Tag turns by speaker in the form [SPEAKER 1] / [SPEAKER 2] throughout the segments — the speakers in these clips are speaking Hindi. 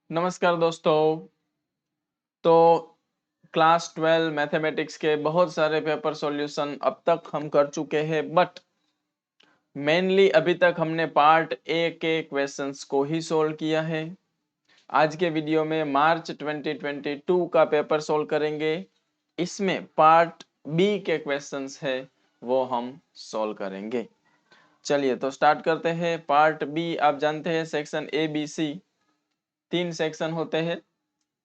[SPEAKER 1] नमस्कार दोस्तों। तो क्लास 12 मैथमेटिक्स के बहुत सारे पेपर सॉल्यूशन अब तक हम कर चुके हैं, बट मेनली अभी तक हमने पार्ट ए के क्वेश्चंस को ही सोल्व किया है। आज के वीडियो में मार्च 2022 का पेपर सोल्व करेंगे। इसमें पार्ट बी के क्वेश्चंस है वो हम सोल्व करेंगे। चलिए तो स्टार्ट करते हैं। पार्ट बी आप जानते हैं section A B C 3 section होते हैं।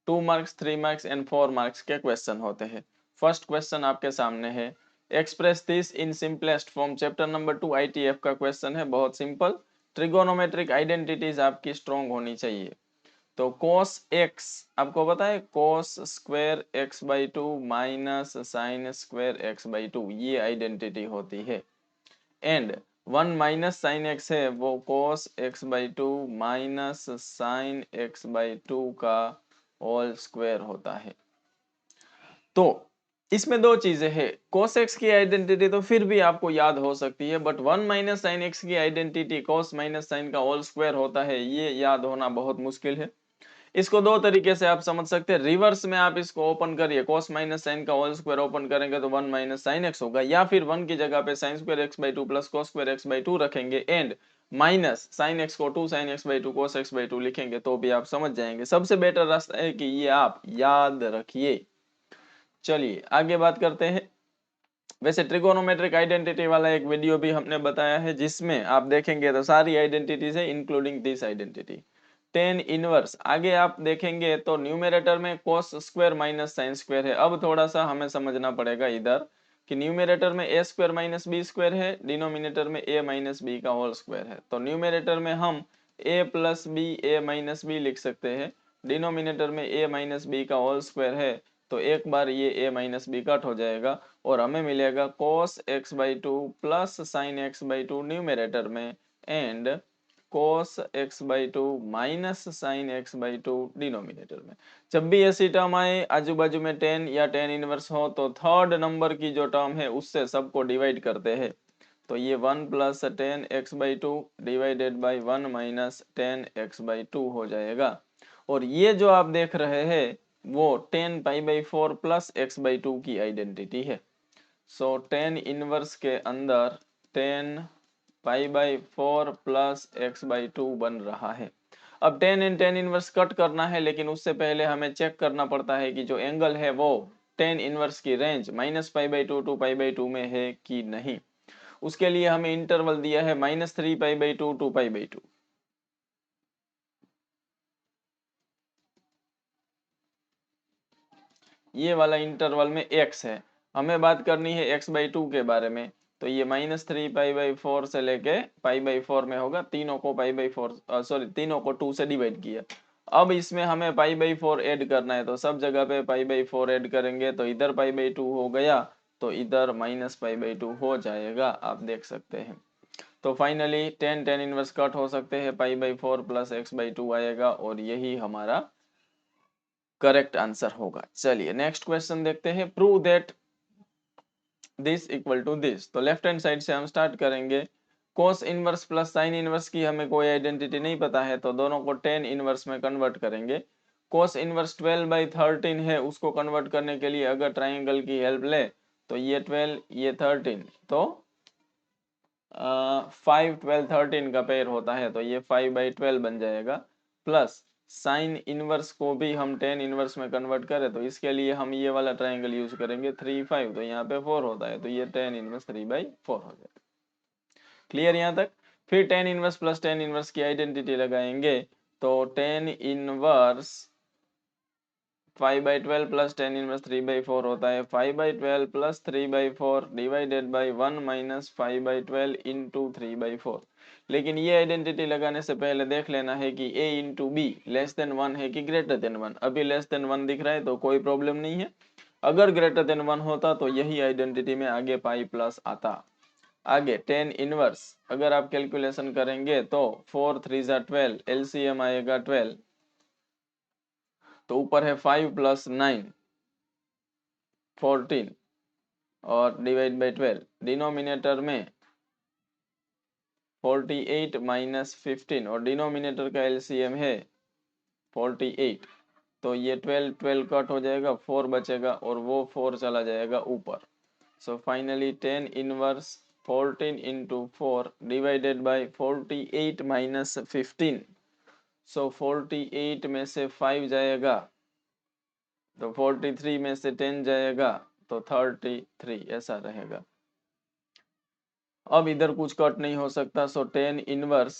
[SPEAKER 1] 2 मार्क्स, 3 मार्क्स एंड 4 मार्क्स के क्वेश्चन होते हैं। फर्स्ट क्वेश्चन आपके सामने है, express this in simplest form. Chapter number 2 ITF का क्वेश्चन है, बहुत सिंपल। ट्रिगोनोमेट्रिक आइडेंटिटीज आपकी स्ट्रॉन्ग होनी चाहिए। तो cos x आपको पता है, cos square x by two minus sine square x by two, ये आइडेंटिटी होती है। एंड 1 माइनस साइन एक्स है, वो cos x by two minus sine x by two का होल स्क्वायर होता है। तो इसमें दो चीजें हैं। cos x की आइडेंटिटी तो फिर भी आपको याद हो सकती है, बट 1 माइनस साइन एक्स की आइडेंटिटी cos माइनस साइन का होल स्क्वायर होता है, ये याद होना बहुत मुश्किल है। इसको दो तरीके से आप समझ सकते हैं। रिवर्स में आप इसको ओपन करिए, cos माइनस साइन का होल स्क्वायर ओपन करेंगे तो 1 माइनस साइन एक्स होगा, या फिर 1 की जगह पे sine square x by two plus cos square x by to रखेंगे एंड माइनस साइन एक्स को 2 sign x by to cos x by to लिखेंगे तो भी आप समझ जाएंगे। सबसे बेटर रास्ता है कि ये आप याद रखिए। चलिए आगे बात करते हैं। वैसे ट्रिगोनोमेट्रिक आइडेंटिटी वाला एक वीडियो भी हमने बताया है, जिसमें आप देखेंगे तो सारी आइडेंटिटीज है including this identity. Tan inverse आगे आप देखेंगे तो न्यूमरेटर में cos square minus sine square है। अब थोड़ा सा हमें समझना पड़ेगा इधर कि न्यूमरेटर में ए स्क्वायर माइनस बी स्क्वायर है, डिनोमिनेटर में ए माइनस बी का होल स्क्वायर है। तो न्यूमरेटर में हम ए प्लस बी ए माइनस बी लिख सकते हैं, डिनोमिनेटर में ए माइनस बी का होल स्क्वायर है, तो एक बार ये a माइनस बी कट हो जाएगा और हमें मिलेगा cos x by two plus sine x by two numerator में and cos x by two minus sine x by two denominator में। जब भी ऐसी टर्म आए आजू बाजू में 10 या 10 इनवर्स हो तो थर्ड नंबर की जो टर्म है उससे सबको डिवाइड करते हैं। तो ये 1 plus 10 x by two divided by 1 minus 10 x by to हो जाएगा। और ये जो आप देख रहे हैं वो 10 pi by 4 plus x by to की आइडेंटिटी है। सो 10 इनवर्स के अंदर 10 pi by 4 plus x by to बन रहा है। अब 10 एंड 10 इनवर्स कट करना है, लेकिन उससे पहले हमें चेक करना पड़ता है कि जो एंगल है वो 10 इनवर्स की range minus pi by two to pi by two में है कि नहीं। उसके लिए हमें इंटरवल दिया है minus 3 pi by two to pi by two. ये वाला इंटरवल में x है। हमें बात करनी है x बाई टू के बारे में। तो ये माइनस 3 पाई बाई 4 से लेके पाई बाई 4 में होगा, तीनों को पाई बाई 4 सॉरी तीनों को 2 से डिवाइड किया। अब इसमें हमें पाई बाई 4 ऐड करना है, तो सब जगह पे पाई बाई 4 ऐड करेंगे तो इधर पाई बाई 2 हो गया, तो इधर माइनस पाई बाई 2 हो जाएगा, आप देख सकते हैं। तो फाइनली 10 10 इनवर्स कट हो सकते हैं, pi by 4 plus x by to आएगा और यही हमारा करेक्ट आंसर होगा। चलिए नेक्स्ट क्वेश्चन देखते हैं। Prove that this equal to this. तो लेफ्ट हैंड साइड से हम स्टार्ट करेंगे। cos inverse plus sine inverse की हमें कोई आइडेंटिटी नहीं पता है, तो दोनों को tan इनवर्स में कन्वर्ट करेंगे। cos इनवर्स 12 बाई 13 है, उसको कन्वर्ट करने के लिए अगर ट्राइंगल की हेल्प ले तो ये 12 ये 13, तो 5 12 13 का पेयर होता है, तो ये 5 बाई 12 बन जाएगा। प्लस साइन इनवर्स को भी हम 10 इनवर्स में कन्वर्ट करें तो इसके लिए हम ये वाला ट्राइंगल यूज करेंगे 3 5, तो यहाँ पे 4 होता है, तो ये 10 इनवर्स 3 बाई 4 हो जाएगा। क्लियर यहाँ तक। फिर 10 इनवर्स प्लस 10 इनवर्स की आइडेंटिटी लगाएंगे, तो 10 inverse 5 by 12 plus 10 inverse 3 by 4 होता है। 5 by 12 plus 3 by 4 divided by 1 minus 5 by 12 into 3 by 4। लेकिन ये आइडेंटिटी लगाने से पहले देख लेना है कि a into be less than 1 है कि ग्रेटर देन 1। अभी लेस देन 1 दिख रहा है तो कोई प्रॉब्लम नहीं है, अगर ग्रेटर देन 1 होता तो यही आइडेंटिटी में आगे पाई प्लस आता। आगे 10 इनवर्स अगर आप कैलकुलेशन करेंगे तो 4 3 जा 12, एलसीएम आएगा 12, तो ऊपर है 5 प्लस 9 14 और डिवाइड बाई 12, डिनोमिनेटर में 48 माइनस 15 और डिनोमिनेटर का एलसीएम है 48, तो ये 12 कट हो जाएगा, 4 बचेगा और वो 4 चला जाएगा ऊपर। So finally 10 inverse 14 into 4 divided by 48 minus 15। सो 48 में से 5 जाएगा तो 43 में से 10 जाएगा तो 33, ऐसा रहेगा। अब इधर कुछ कट नहीं हो सकता, सो 10 इनवर्स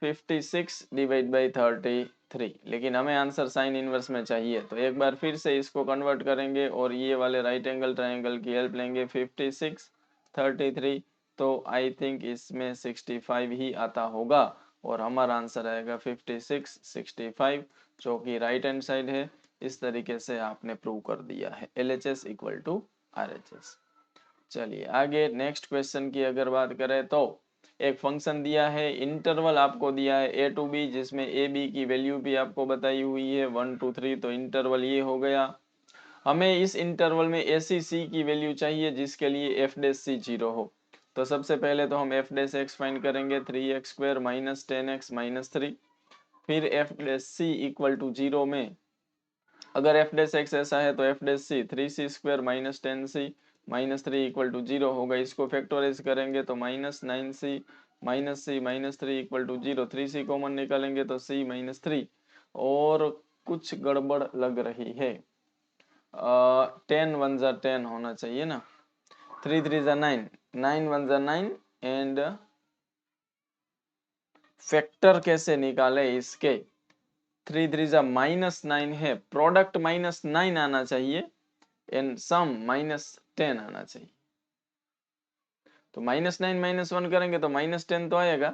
[SPEAKER 1] 56 डिवाइड बाई 33, लेकिन हमें आंसर साइन इनवर्स में चाहिए, तो एक बार फिर से इसको कन्वर्ट करेंगे और ये वाले राइट एंगल ट्रायंगल की हेल्प लेंगे। 56 33, तो आई थिंक इसमें 65 ही आता होगा और हमारा आंसर आएगा 56 65, जो कि राइट हैंड साइड है। इस तरीके से आपने प्रूव कर दिया है LHS इक्वल टू RHS। चलिए आगे नेक्स्ट क्वेश्चन की अगर बात करें तो एक फंक्शन दिया है, इंटरवल आपको दिया है a टू b, जिसमें a b की वैल्यू भी आपको बताई हुई है 1 2 3, तो इंटरवल ये हो गया। हमें इस इंटरवल में ऐसी c की वैल्यू चाहिए जिसके लिए f डैश c 0 हो। तो सबसे पहले तो हम f डैश x फाइंड करेंगे, 3x square minus 10x minus 3। फिर f dash c equal to 0 में अगर f डैश x ऐसा है तो f dash c 3c square minus 10c minus 3 equal to 0 होगा। इसको फैक्टराइज करेंगे तो minus 9c minus c minus 3 equal to 0, 3c common निकालेंगे तो c माइनस 3, और कुछ गड़बड़ लग रही है। 10 1 जा 10 होना चाहिए ना, 3 3 जा 9, 9 1 जा 9, एंड फैक्टर कैसे निकाले इसके, 3 3 जा माइनस 9 है, प्रोडक्ट माइनस 9 आना चाहिए एंड सम माइनस 10 आना चाहिए। तो माइनस 9 माइनस 1 करेंगे तो माइनस 10 तो आएगा,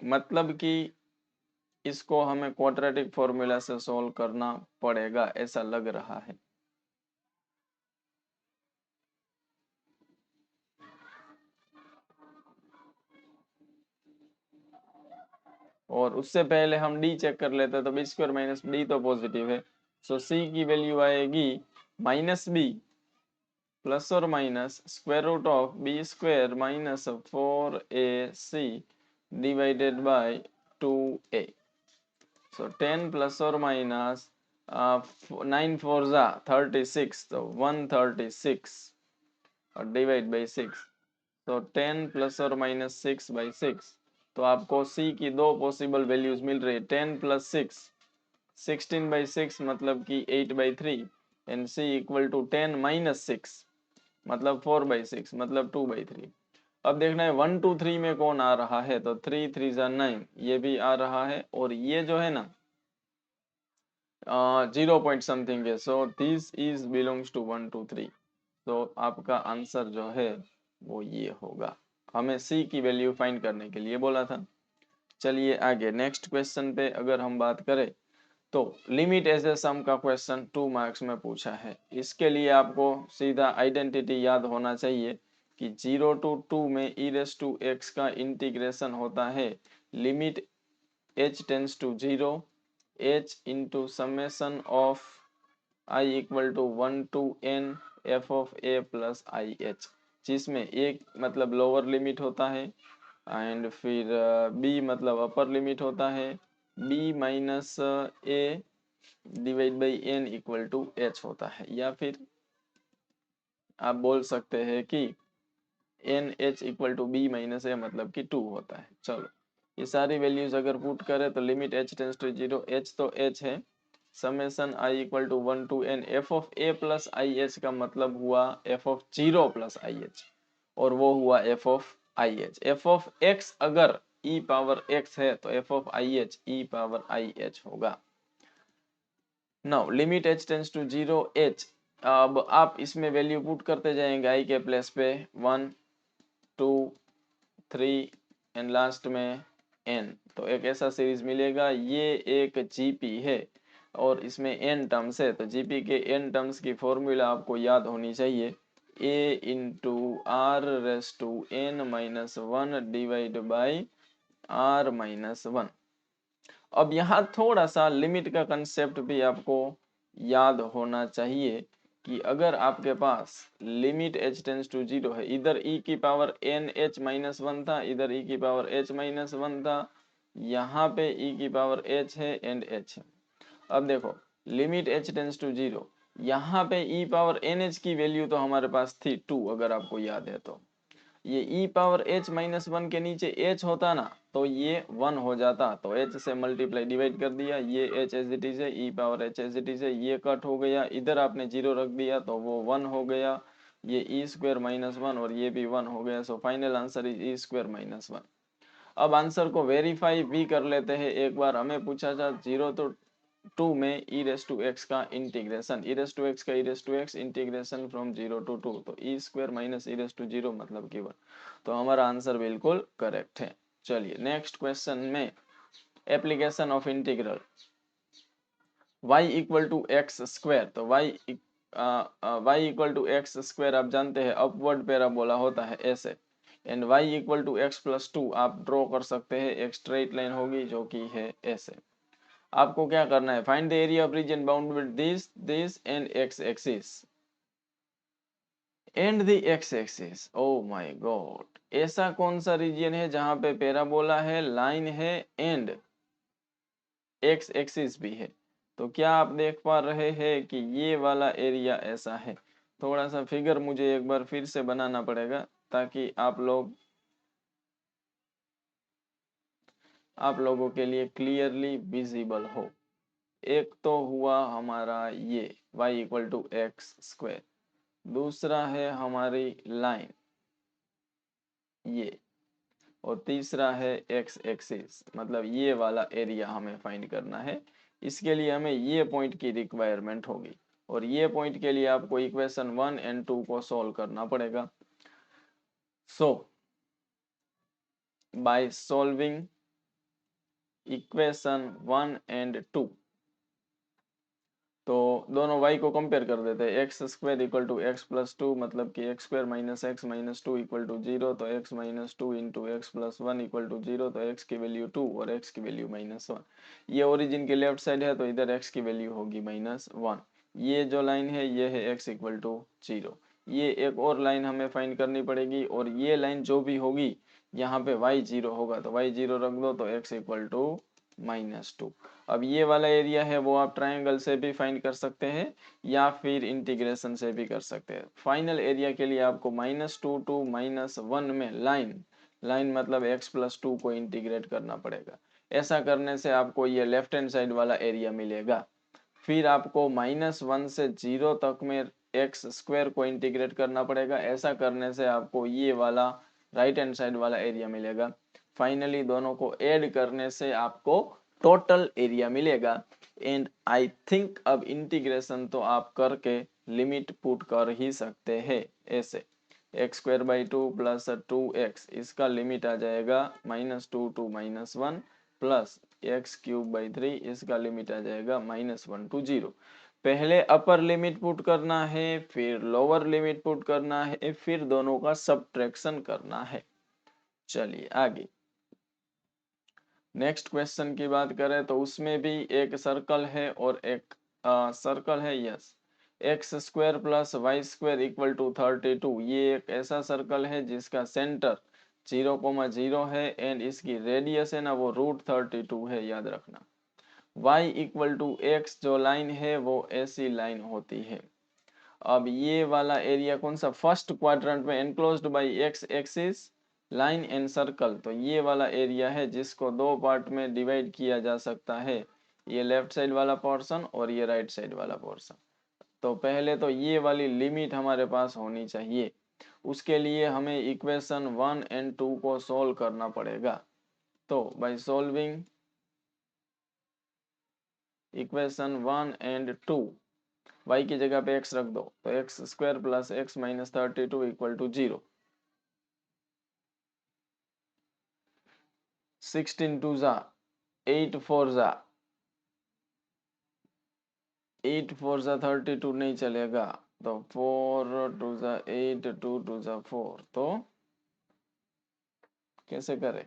[SPEAKER 1] मतलब कि इसको हमें क्वाड्रेटिक फॉर्मूला से सॉल्व करना पड़ेगा, ऐसा लग रहा है। और उससे पहले हम डी चेक कर लेते, तो बी स्क्वायर माइनस डी तो पॉजिटिव है, सो सी की वैल्यू आएगी माइनस बी प्लस और minus square root of B square minus 4ac divided by 2a। So 10 plus और माइनस 9 4 जा 36, तो 136 और डिवाइड बाई 6, तो 10 प्लस और माइनस 6 बाई 6। तो आपको c की दो पॉसिबल वैल्यूज मिल रही है, 10 प्लस 6 16 बाई 6 मतलब कि 8 by 3, and c equal to 10 minus 6 मतलब 4 बाई 6 मतलब 2 बाई 3। अब देखना है 1 2 3 में कौन आ रहा है, तो 3 3 जा 9 ये भी आ रहा है, और ये जो है ना 0 पॉइंट समथिंग है, so this is belongs to 1 2 3। तो आपका आंसर जो है वो ये होगा, हमें c की वैल्यू फाइंड करने के लिए बोला था। चलिए आगे नेक्स्ट क्वेश्चन पे अगर हम बात करें तो लिमिट एज ए सम का क्वेश्चन 2 मार्क्स में पूछा है। इसके लिए आपको सीधा आइडेंटिटी याद होना चाहिए कि 0 to 2 में e रेस टू x का इंटीग्रेशन होता है limit h tends to 0 h into summation of i equal to 1 to n f of a plus I H, जिसमें एक मतलब लोअर लिमिट होता है एंड फिर b मतलब अपर लिमिट होता है, b minus a divide by n equal to h होता है, या फिर आप बोल सकते हैं कि n h equal to b minus a मतलब कि 2 होता है। चलो ये सारी वैल्यूज अगर पुट करें तो limit h tends to 0, h तो एच है, summation i equal to 1 to n f of a plus I h का मतलब हुआ f of 0 plus I h, और वो हुआ f of i h. F of x अगर ई पावर एक्स है तो F of i h e power i h होगा। Now limit h tends to 0 h, अब आप इसमें वैल्यू पुट करते जाएंगे i के प्लेस पे 1 2 3 एंड लास्ट में n, तो एक ऐसा सीरीज मिलेगा। ये एक जीपी है और इसमें n टर्म्स है, तो जीपी के n टर्म्स की फॉर्मूला आपको याद होनी चाहिए, a into R raise to n minus 1 divide by r minus 1। अब यहाँ थोड़ा सा लिमिट का कंसेप्ट भी आपको याद होना चाहिए कि अगर आपके पास लिमिट h टेंस टू 0 है, इधर e की पावर n h माइनस 1 था, इधर e की पावर h माइनस 1 था, यहाँ पे e की पावर h है एंड h है। अब देखो लिमिट h टेंस टू 0, यहाँ पे e पावर nh की वैल्यू तो हमारे पास थी 2, अगर आपको याद है तो ये e पावर h माइनस 1 के नीचे h होता ना तो ये 1 हो जाता, तो h से मल्टीप्लाई डिवाइड कर दिया, ये h एज इट इज है, e power h as it is है, ये कट हो गया, इधर आपने 0 रख दिया तो वो 1 हो गया, ये e स्क्वायर माइनस 1 और ये भी 1 हो गया। So final answer is e square minus 1। अब आंसर को वेरीफाई भी कर लेते हैं एक बार। हमें पूछा था 0 तो 2 में e रेस टू x का integration, e raise to x का e raise to x integration from 0 to 2, तो e square minus e raise to 0 मतलब कि 1, तो हमारा आंसर बिल्कुल करेक्ट है। चलिए नेक्स्ट क्वेश्चन में application of integral y equal to X square, तो y equal to X square आप जानते हैं अपवर्ड पैराबोला होता है ऐसे, and y equal to X plus 2 आप ड्रॉ कर सकते हैं, एक स्ट्रेट लाइन होगी जो कि है ऐसे। आपको क्या करना है, find the area of region bound with this and X axis and the X axis. Oh my God, ऐसा कौन सा रीजन है जहां पे पैराबोला है, लाइन है एंड एक्स एक्सिस भी है? तो क्या आप देख पा रहे हैं कि ये वाला एरिया ऐसा है। थोड़ा सा फिगर मुझे एक बार फिर से बनाना पड़ेगा ताकि आप लोगों के लिए क्लियरली विजिबल हो। एक तो हुआ हमारा ये y equal to X square, दूसरा है हमारी लाइन ये, और तीसरा है एक्स एक्सिस, मतलब ये वाला एरिया हमें फाइंड करना है। इसके लिए हमें ये पॉइंट की रिक्वायरमेंट होगी, और ये पॉइंट के लिए आपको इक्वेशन 1 एंड 2 को सॉल्व करना पड़ेगा। So by solving equation 1 and 2, तो दोनों y को कंपेयर कर देते हैं, X square equal to X plus 2, मतलब कि X square minus X minus 2 equal to 0, तो x minus 2 into X plus 1 equal to 0, तो x की वैल्यू 2 और x की वैल्यू माइनस 1। ये ओरिजिन के लेफ्ट साइड है तो इधर x की वैल्यू होगी माइनस 1। ये जो लाइन है ये है x इक्वल टू 0। ये एक और लाइन हमें फाइंड करनी पड़ेगी, और ये लाइन जो भी होगी यहाँ पे y 0 होगा तो y 0 रख दो, तो x इक्वल टू माइनस 2। अब ये वाला एरिया है वो आप ट्रायंगल से भी फाइंड कर सकते हैं या फिर इंटीग्रेशन से भी कर सकते हैं। फाइनल एरिया के लिए आपको -2 टू -1 में लाइन मतलब x प्लस 2 को इंटीग्रेट करना पड़ेगा। ऐसा करने से आपको ये लेफ्ट हैंड साइड वाला एरिया मिलेगा। फिर आपको -1 से 0 तक में एक्स स्क्वायर को इंटीग्रेट करना पड़ेगा। ऐसा करने से आपको ये वाला राइट हैंड साइड वाला एरिया मिलेगा। फाइनली दोनों को ऐड करने से आपको टोटल एरिया मिलेगा। एंड आई थिंक अब इंटीग्रेशन तो आप करके लिमिट पुट कर ही सकते हैं ऐसे, x square by 2 plus 2x, इसका लिमिट आ जाएगा -2 to -1 plus X cube by 3, इसका लिमिट आ जाएगा -1 टू 0। पहले अपर लिमिट पुट करना है, फिर लोअर लिमिट पुट करना है, फिर दोनों का सब्ट्रैक्शन करना है। चलिए आगे नेक्स्ट क्वेश्चन की बात करें तो उसमें भी एक सर्कल है और एक सर्कल है, yes. X square plus Y square equal to 32, ये एक ऐसा सर्कल है जिसका सेंटर 0,0 है एंड इसकी रेडियस है ना वो √32 है, याद रखना। y इक्वल टू एक्स जो लाइन है वो ऐसी लाइन होती है। अब ये वाला एरिया कौन सा, फर्स्ट क्वाड्रेंट में enclosed bye x axis line and circle, तो ये वाला एरिया है जिसको दो पार्ट में डिवाइड किया जा सकता है, ये लेफ्ट साइड वाला पोर्शन और ये राइट साइड वाला पोर्शन। तो पहले तो ये वाली लिमिट हमारे पास होनी चाहिए, उसके लिए हमें इक्वेशन 1 एंड 2 को सोल्व करना पड़ेगा। तो by solving equation 1 and 2, y की जगह पे x रख दो, तो X square plus X minus 32 equal to 0। 16 two जा 8 4 जा 8 4 जा 32 नहीं चलेगा, तो 4 टू जा 8 2 टू जा 4, तो कैसे करें?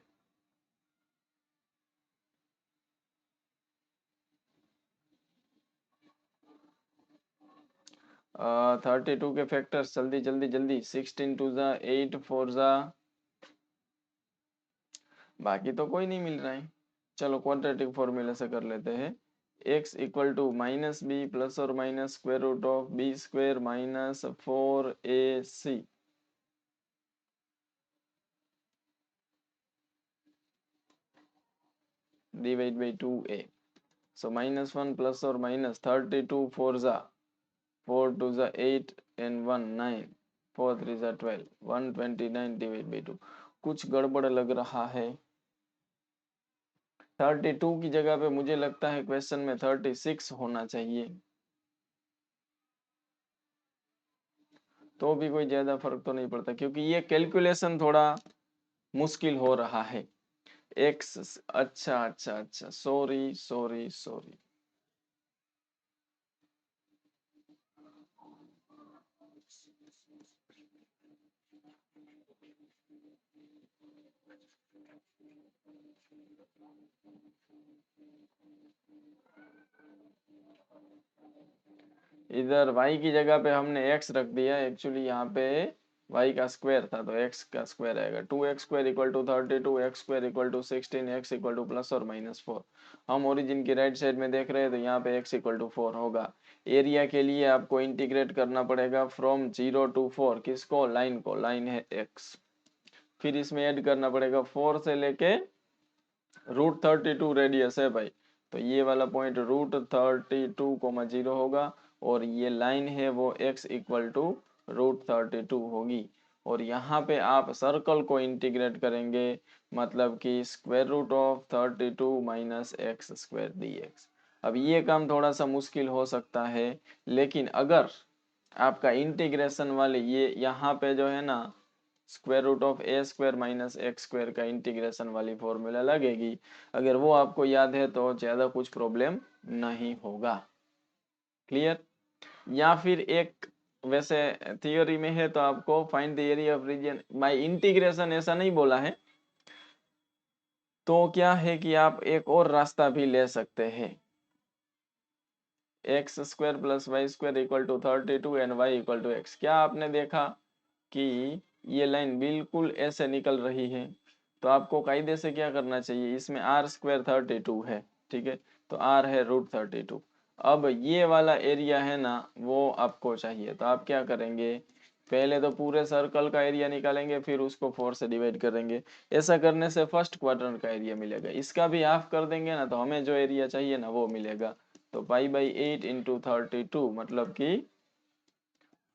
[SPEAKER 1] आ, 32 के फैक्टर्स जल्दी जल्दी जल्दी, 16 टू जा 8 4 जा, बाकी तो कोई नहीं मिल रहा है। चलो क्वाड्रेटिक फॉर्मूले से कर लेते हैं। x equal to minus B plus और minus square root of B square minus 4ac divide by 2a। So -1 plus और माइनस 32 4 जा 4 2 जा 8 and 1 9 4 3 जा 12 129 डिवाइड बाई 2। कुछ गड़बड़ लग रहा है। 32 की जगह पे मुझे लगता है क्वेश्चन में 36 होना चाहिए, तो भी कोई ज्यादा फर्क तो नहीं पड़ता क्योंकि ये कैलकुलेशन थोड़ा मुश्किल हो रहा है। एक्स अच्छा अच्छा अच्छा, सॉरी सॉरी सॉरी। इधर y की जगह पे हमने x रख दिया, एक्चुअली यहाँ पे y का स्क्वायर था तो x का स्क्वायर आएगा। 2x² equal to 32, x² equal to 16, x equal to plus और माइनस 4। हम ओरिजिन की राइट साइड में देख रहे हैं तो यहाँ पे x इक्वल टू 4 होगा। एरिया के लिए आपको इंटीग्रेट करना पड़ेगा फ्रॉम 0 to 4। किसको? लाइन को। लाइन है x। फिर इसमें ऐड करना पड़ेगा 4 से लेके √32 रेडियस है भाई, तो ये वाला पॉइंट √32, 0 होगा। और ये लाइन है वो x इक्वल टू √32 होगी। और यहाँ पे आप सर्कल को इंटीग्रेट करेंगे, मतलब कि square root of 32 minus X square dx। अब ये काम थोड़ा सा मुश्किल हो सकता है, लेकिन अगर आपका इंटीग्रेशन वाले ये यहाँ पे जो है ना square root of A square minus X square का इंटीग्रेशन वाली फॉर्मूला लगेगी, अगर वो आपको याद है तो ज़्यादा कुछ प्रॉब्लम नहीं होगा। क्लियर? या फिर एक वैसे थियोरी में है तो आपको find the area of region by integration ऐसा नहीं बोला है, तो क्या है कि आप एक और रास्ता भी ले सकते हैं। X square plus Y square equal to 32 and Y equal to X. क्या आपने देखा कि ये लाइन बिल्कुल ऐसे निकल रही है, तो आपको कायदे से क्या करना चाहिए, इसमें आर स्क्वायर 32 है, ठीक है, तो आर है √32। अब ये वाला एरिया है ना वो आपको चाहिए, तो आप क्या करेंगे, पहले तो पूरे सर्कल का एरिया निकालेंगे फिर उसको 4 से डिवाइड करेंगे। ऐसा करने से फर्स्ट क्वाड्रेंट का एरिया मिलेगा, इसका भी हाफ कर देंगे ना तो हमें जो एरिया चाहिए ना वो मिलेगा। तो π/8 इंटू 32 मतलब कि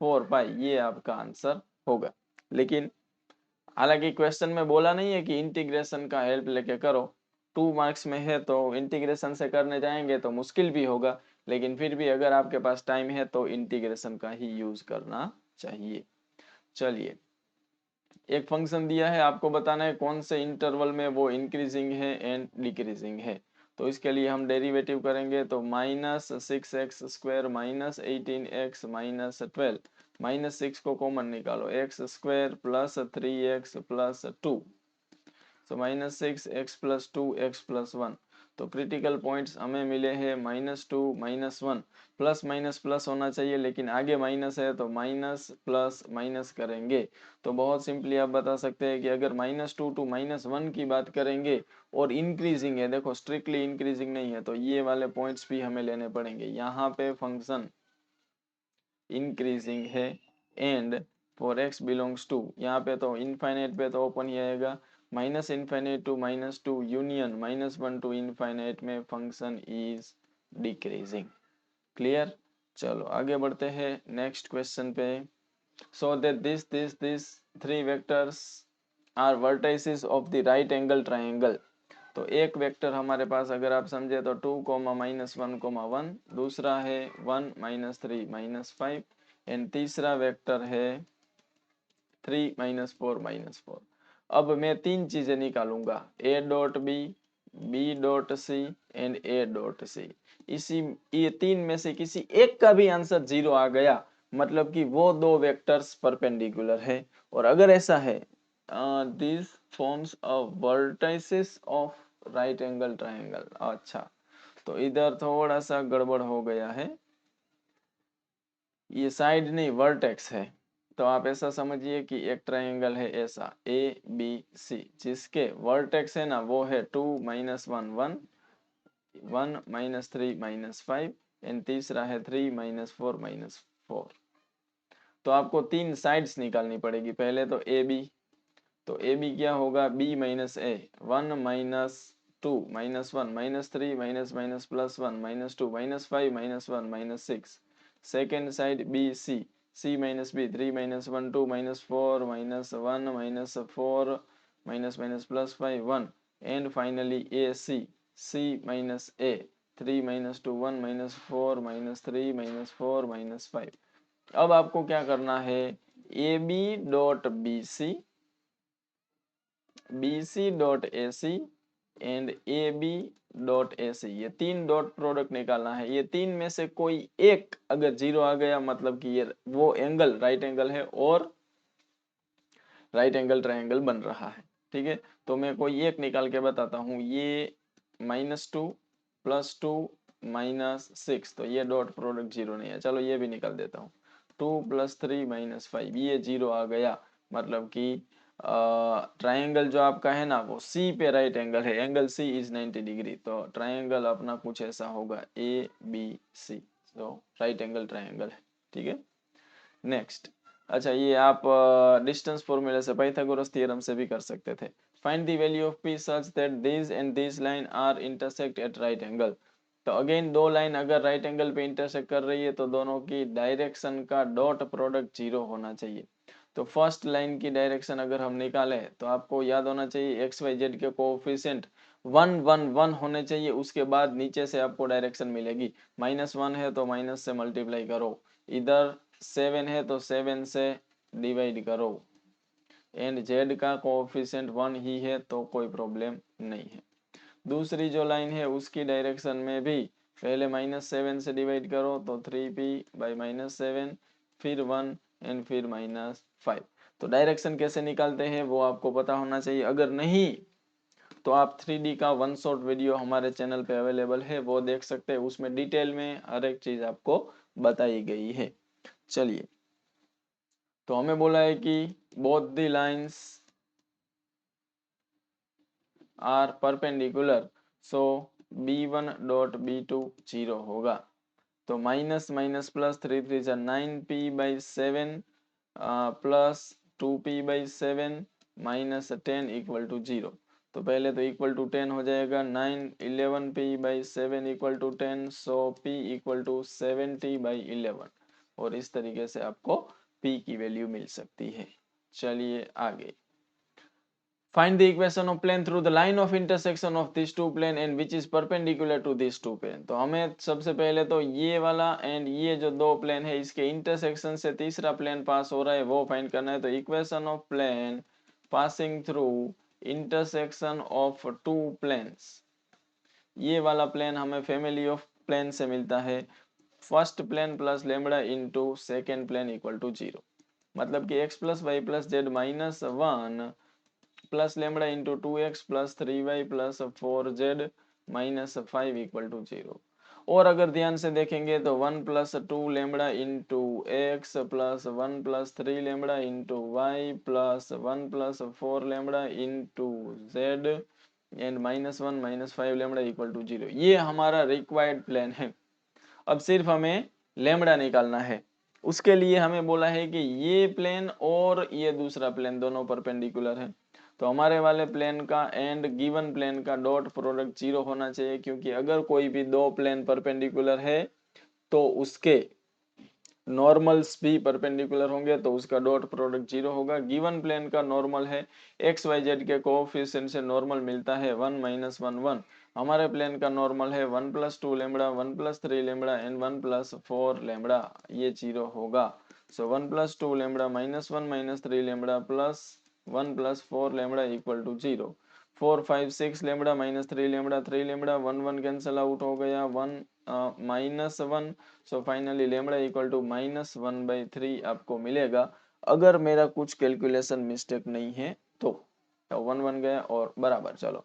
[SPEAKER 1] 4 पाई, ये आपका आंसर होगा। लेकिन हालांकि क्वेश्चन में बोला नहीं है कि इंटीग्रेशन का हेल्प लेके करो, 2 मार्क्स में है तो इंटीग्रेशन से करने जाएंगे तो मुश्किल भी होगा, लेकिन फिर भी अगर आपके पास टाइम है तो इंटीग्रेशन का ही यूज करना चाहिए। चलिए, एक फंक्शन दिया है, आपको बताना है कौन से इंटरवल में वो इंक्रीजिंग है एंड डिक्रीजिंग है। तो इसके लिए हम डेरिवेटिव करेंगे, तो -6x² माइनस 18x माइनस 12, -6 को कॉमन निकालो, x² प्लस 3x प्लस 2, तो -6x प्लस 2x प्लस 1। तो क्रिटिकल पॉइंट्स हमें मिले हैं -2 -1, प्लस माइनस प्लस होना चाहिए लेकिन आगे माइनस है तो माइनस प्लस माइनस करेंगे। तो बहुत सिंपली आप बता सकते हैं कि अगर -2 टू -1 की बात करेंगे और इंक्रीजिंग है, देखो स्ट्रिक्टली इंक्रीजिंग नहीं है, तो ये वाले पॉइंट्स भी हमें लेने पड़ेंगे। यहाँ पे फंक्शन इंक्रीजिंग है and for x belongs to, यहाँ पे तो इनफाइनाइट पे तो ओपन ही आएगा, -∞ टू -2 यूनियन -1 टू इनफाइनाइट में फंक्शन इज डिक्रीजिंग। क्लियर? चलो आगे बढ़ते हैं नेक्स्ट क्वेश्चन पे। So that this three vectors are vertices of the right angle triangle. तो एक वेक्टर हमारे पास अगर आप समझे तो 2, -1, 1, दूसरा है 1, -3, -5 एंड तीसरा वेक्टर है 3, -4, -4। अब मैं तीन चीजें निकालूंगा, a.b, b.c एंड a.c। इसी ये तीन में से किसी एक का भी आंसर 0 आ गया मतलब कि वो दो वेक्टर्स परपेंडिकुलर है। और अगर ऐसा है this forms a vertices of right angle triangle. अच्छा, तो इधर थोड़ा सा गड़बड़ हो गया है, ये साइड नहीं वर्टेक्स है। तो आप ऐसा समझिए कि एक ट्रायंगल है ऐसा ABC, जिसके वर्टेक्स है ना वो है 2 -1 1 1 -3 -5 एंड तीसरा है 3 -4 -4। तो आपको तीन साइड्स निकालनी पड़ेगी। पहले तो AB, तो ए बी क्या होगा, B minus A, 1 - 2 -1 -3 -+1 -2 -5 -1 -6। Second side B C, C minus B, 3 -1 2 -4 -1 -4 +5 1 and finally A C, C minus A, 3 -2 1 -4 -3 -4 -5। अब आपको क्या करना है, A B dot B C, BC dot AC and AB dot AC, ये तीन डॉट प्रोडक्ट निकालना है। ये तीन में से कोई एक अगर जीरो आ गया मतलब कि ये वो एंगल राइट एंगल है और राइट एंगल ट्रायंगल बन रहा है। ठीक है, तो मैं कोई एक निकाल के बताता हूँ। ये -2 +2 -6, तो ये डॉट प्रोडक्ट जीरो नहीं है। चलो ये भी निकाल देता हूँ। 2 + 3 -5, ये जीरो आ गया, मतलब कि ट्रायंगल जो आपका है ना वो सी पे राइट एंगल है, एंगल सी इज 90 डिग्री। तो ट्रायंगल अपना कुछ ऐसा होगा ABC, तो राइट एंगल ट्रायंगल है। ठीक है, नेक्स्ट। अच्छा, ये आप डिस्टेंस फॉर्मूले से, पाइथागोरस थ्योरम से भी कर सकते थे। Find the value of P such that this and this line are intersect at right angle. तो अगेन दो लाइन अगर राइट एंगल पे इंटरसेक्ट कर रही है तो दोनों की डायरेक्शन का डॉट प्रोडक्ट जीरो होना चाहिए। तो फर्स्ट लाइन की डायरेक्शन अगर हम निकालें तो आपको याद होना चाहिए एक्स वाई जेड के कोएफिशिएंट 1 1 1 होने चाहिए। उसके बाद नीचे से आपको डायरेक्शन मिलेगी, -1 है तो माइनस से मल्टीप्लाई करो, इधर 7 है तो 7 से डिवाइड करो, एंड जेड का कोएफिशिएंट 1 ही है तो कोई प्रॉब्लम नहीं है। दूसरी जो लाइन है उसकी डायरेक्शन में भी पहले -7 से डिवाइड करो तो 3p/-7, फिर 1 एंड फिर -5। तो डायरेक्शन कैसे निकालते हैं वो आपको पता होना चाहिए। अगर नहीं तो आप 3D का वन शॉट वीडियो हमारे चैनल पे अवेलेबल है, वो देख सकते हैं। उसमें डिटेल में हर एक चीज आपको बताई गई है। चलिए, तो हमें बोला है कि both the lines are perpendicular, so B1 dot B2 0 होगा। तो माइनस माइनस प्लस 3 3 जा 9p/7 plus 2p/7 -10 equal to 0। तो पहले तो इक्वल टू 10 हो जाएगा, 9 11p/7 equal to 10, so p equal to 70/11। और इस तरीके से आपको p की वैल्यू मिल सकती है। चलिए आगे। Find the equation of plane through the line of intersection of these two plane and which is perpendicular to these two plane। तो हमें सबसे पहले तो ये वाला एंड ये जो दो प्लेन है इसके इंटरसेक्शन से तीसरा प्लेन पास हो रहा है वो फाइंड करना है। तो equation of plane passing through intersection of two planes, ये वाला प्लेन हमें फैमिली ऑफ प्लेन से मिलता है। First plane plus lambda into second plane equal to 0, मतलब कि x + y + z -1 plus lambda into 2x plus 3y plus 4z -5 equal to 0। और अगर ध्यान से देखेंगे तो 1 + 2 lambda into X plus 1 + 3 lambda into Y plus 1 + 4 lambda into Z and -1 -5 lambda equal to 0, ये हमारा रिक्वायर्ड प्लान है। अब सिर्फ हमें लेमड़ा निकालना है। उसके लिए हमें बोला है कि ये प्लेन और ये दूसरा प्लेन दोनों परपेंडिकुलर है। तो हमारे वाले प्लेन का एंड गिवन प्लेन का डॉट प्रोडक्ट 0 होना चाहिए, क्योंकि अगर कोई भी दो प्लेन परपेंडिकुलर है तो उसके नॉर्मल्स भी परपेंडिकुलर होंगे तो उसका डॉट प्रोडक्ट 0 होगा। गिवन प्लेन का नॉर्मल है एक्स वाई जेड के कोएफिशिएंट से नॉर्मल मिलता है 1 - 1 1। हमारे प्लेन का नॉर्मल है 1 + 2 लेमड़ा 1 + 3 लेमड़ा एंड 1 + 4 लेमड़ा, ये 0 होगा। So 1 + 2 lambda -1 - 3 lambda plus 1 + 4 lambda equal to 0। 4 5 6 lambda -3 lambda 3 lambda 1 1 cancel out हो गया, 1 -1। So finally lambda equal to -1/3 आपको मिलेगा, अगर मेरा कुछ कैलकुलेशन मिस्टेक नहीं है तो। 1 1 गया और बराबर। चलो,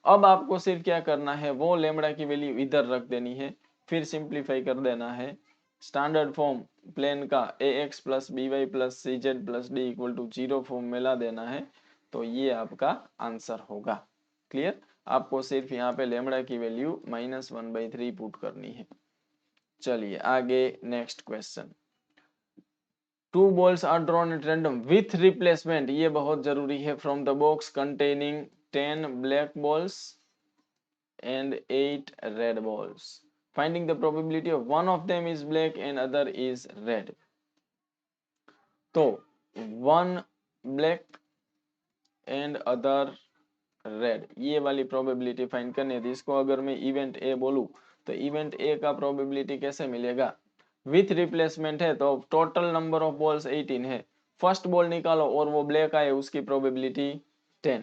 [SPEAKER 1] अब आपको सिर्फ क्या करना है, वो लेमड़ा की वैल्यू इधर रख देनी है, फिर सिंप्लीफाई कर देना है। स्टैंडर्ड फॉर्म प्लेन का ax plus B Y plus C Z plus D equal to 0 form में ला देना है, तो ये आपका आंसर होगा। क्लियर? आपको सिर्फ यहाँ पे लेमड़ा की वैल्यू -1/3 पुट करनी है। चलिए आगे next question. 2 balls are drawn at random with replacement, ये बहुत जरूरी है, from the box containing 10 black balls and 8 red balls, finding the probability of one of them is black and other is red। तो 1 black and other red, ये वाली प्रोबेबिलिटी फाइंड करनी है। तो इसको अगर मैं इवेंट ए बोलूं तो इवेंट ए का प्रोबेबिलिटी कैसे मिलेगा? विथ रिप्लेसमेंट है तो टोटल नंबर ऑफ बॉल्स 18 है, फर्स्ट बॉल निकालो और वो ब्लैक आए, उसकी प्रोबेबिलिटी 10,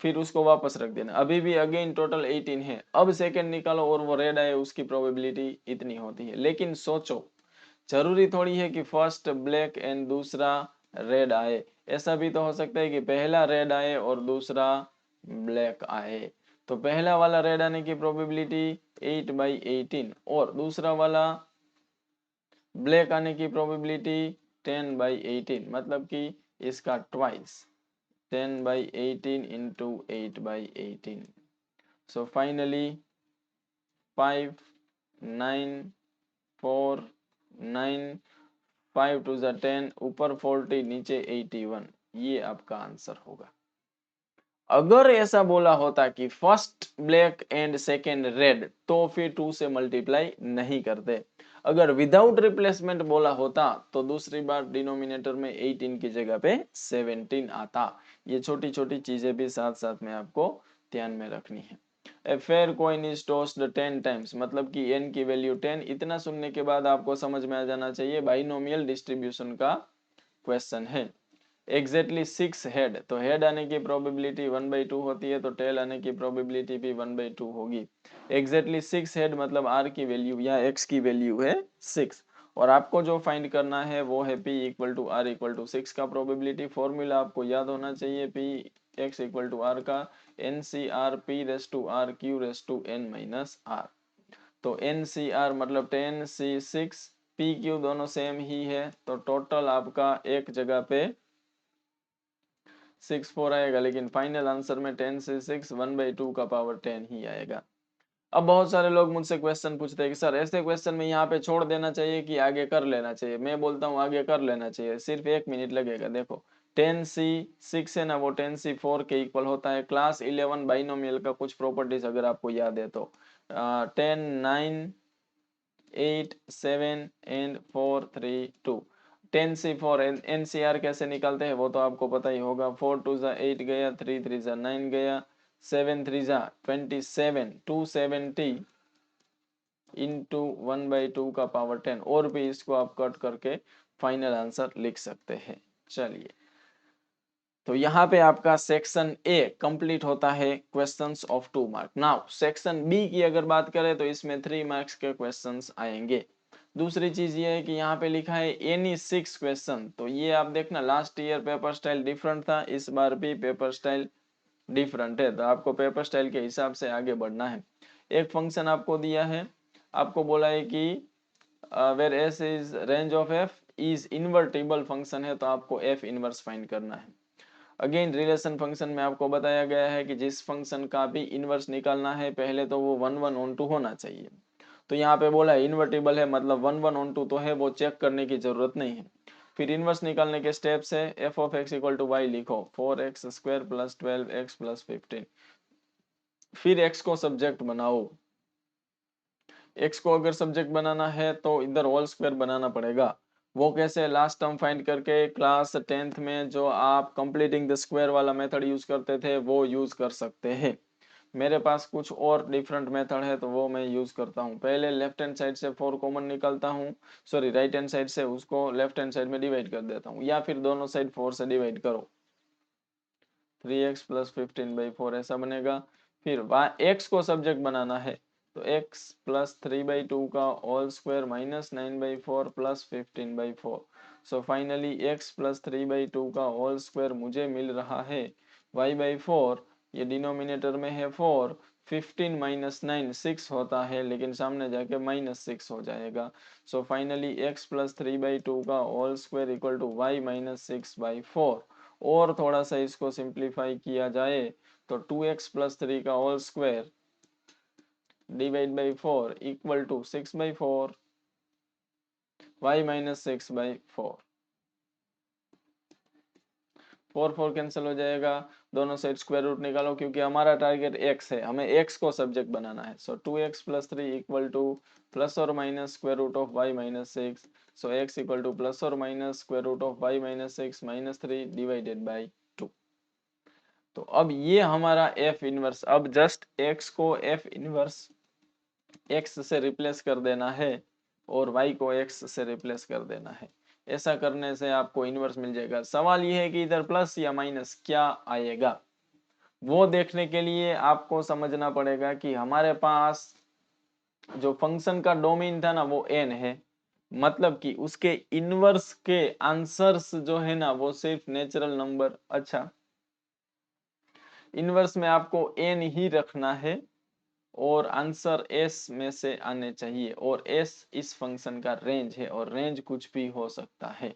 [SPEAKER 1] फिर उसको वापस रख देना, अभी भी अगेन टोटल 18 है, अब सेकंड निकालो और वो रेड आए, उसकी प्रोबेबिलिटी इतनी होती है। लेकिन सोचो, जरूरी थोड़ी है कि फर्स्ट ब्लैक एंड दूसरा रेड आए, ऐसा भी तो हो सकता है कि पहला रेड आए और दूसरा ब्लैक आए। तो पहला वाला रेड आने की प्रोबेबिलिटी 8/18 और दूसरा वाला ब्लैक आने की प्रोबेबिलिटी 10/18, मतलब कि इसका twice 10/18 into 8/18। So finally 5 9 4 9 5 to 10, ऊपर 40 नीचे 81, ये आपका आंसर होगा। अगर ऐसा बोला होता कि first black and second red, तो फिर 2 से मल्टीप्लाई नहीं करते। अगर विदाउट रिप्लेसमेंट बोला होता तो दूसरी बार डिनोमिनेटर में 18 की जगह पे 17 आता। ये छोटी छोटी चीजें भी साथ साथ में आपको ध्यान में रखनी है। A fair coin is tossed 10 times, मतलब कि n की वैल्यू 10। इतना सुनने के बाद आपको समझ में आ जाना चाहिए बाइनोमियल डिस्ट्रीब्यूशन का क्वेश्चन है। एग्जैक्टली 6 हेड, तो हेड आने की प्रोबेबिलिटी 1/2 होती है, तो टेल आने की प्रोबेबिलिटी भी 1/2 होगी। एग्जैक्टली 6 हेड मतलब r की वैल्यू या x की वैल्यू है 6, और आपको जो फाइंड करना है वो है p equal to r equal to 6 का प्रोबेबिलिटी फॉर्मूला आपको याद होना चाहिए, p x equal to r का NCR p raise to r q raise to n minus r। तो NCR मतलब 10c6, PQ दोनों सेम ही है, तो टोटल आपका एक जगह पे 6 4 आएगा, लेकिन फाइनल आंसर में 10c6 1/2 का पावर 10 ही आएगा। अब बहुत सारे लोग मुझसे क्वेश्चन पूछते हैं कि सर ऐसे क्वेश्चन में यहाँ पे छोड़ देना चाहिए कि आगे कर लेना चाहिए? मैं बोलता हूँ आगे कर लेना चाहिए, सिर्फ 1 मिनट लगेगा। देखो 10c6 है ना, वो 10c4 के इक्वल होता है। क्लास 11 बाइनोमियल का कुछ प्रॉपर्टीज अगर आपको याद है तो 10 9 8 7 एंड 4 3 2। 10c4 NCR कैसे निकालते हैं वो तो आपको पता ही होगा। 4 2 8 गया, 3 3 9 गया, 7 3 27, 270 इंटू 1/2 का पावर 10, और भी इसको आप कट करके फाइनल आंसर लिख सकते हैं। चलिए, तो यहाँ पे आपका सेक्शन ए कंप्लीट होता है क्वेश्चंस ऑफ 2 मार्क। नाउ सेक्शन बी की अगर बात करें तो इसमें 3 मार्क्स के क्वेश्चंस आएंगे। दूसरी चीज ये है कि यहाँ पे लिखा है एनी 6 क्वेश्चन, तो ये आप देखना last year paper style different था, इस बार भी पेपर स्टाइल डिफरेंट है, तो आपको पेपर स्टाइल के हिसाब से आगे बढ़ना है। एक फंक्शन आपको दिया है, आपको बोला है कि where S is range of F is invertible function है, तो आपको एफ इनवर्स फाइंड करना है। अगेन रिलेशन फंक्शन में आपको बताया गया है कि जिस फंक्शन का भी इनवर्स निकालना है पहले तो वो 1 1 ऑन 2 होना चाहिए। तो यहाँ पे बोला है इन्वर्टिबल है, मतलब 1 1 ऑन 2 तो है, वो चेक करने की जरूरत नहीं है। फिर इनवर्स निकालने के स्टेप्स है, F of X equal to Y लिखो, 4x² प्लस 12x प्लस 15। फिर x को सब्जेक्ट बनाओ, x को अगर सब्जेक्ट बनाना है तो इधर होल स्क्वायर बनाना पड़ेगा। वो कैसे? लास्ट टर्म फाइंड करके क्लास 10th में जो आप कंप्लीटिंग द स्क्वायर वाला मेथड यूज करते थे वो यूज कर सकते हैं। मेरे पास कुछ और डिफरेंट मेथड है तो वो मैं यूज करता हूँ। पहले लेफ्ट हैंड साइड से 4 कॉमन निकालता हूँ, सॉरी राइट हैंड साइड से उसको लेफ्ट हैंड साइड में डिवाइड कर देता हूँ, या फिर दोनों साइड 4 से डिवाइड करो, 3x प्लस 15/4 ऐसा बनेगा। फिर x को सब्जेक्ट बनाना है तो x प्लस 3/2 का whole square minus 9/4 plus 15/4। So finally x plus 3/2 का होल स्क्वायर मुझे मिल रहा है y/4, ये डिनोमिनेटर में है 4, 15 माइनस 9 6 होता है, लेकिन सामने जाके -6 हो जाएगा। सो फाइनली x प्लस 3/2 का whole square equal to y minus 6/4। और थोड़ा सा इसको सिंप्लीफाई किया जाए तो 2x प्लस 3 का whole square divide by 4 equal to 6/4 y minus 6/4। 4 4 cancel हो जाएगा, दोनों साइड स्क्वायर रूट निकालो क्योंकि हमारा टारगेट x है, हमें x को सब्जेक्ट बनाना है। So 2x plus 3 equal to plus और minus square root of y minus 6। So x equal to plus और minus square root of y minus 6 minus 3 divided by 2। तो अब ये हमारा f इनवर्स, अब जस्ट x को f इनवर्स x से रिप्लेस कर देना है और y को x से रिप्लेस कर देना है। ऐसा करने से आपको इनवर्स मिल जाएगा। सवाल ये है कि इधर प्लस या माइनस क्या आएगा, वो देखने के लिए आपको समझना पड़ेगा कि हमारे पास जो फंक्शन का डोमेन था ना वो n है, मतलब कि उसके इनवर्स के आंसर्स जो है ना वो सिर्फ नेचुरल नंबर, अच्छा इनवर्स में आपको n ही रखना है और आंसर s में से आने चाहिए, और s इस फंक्शन का रेंज है और रेंज कुछ भी हो सकता है।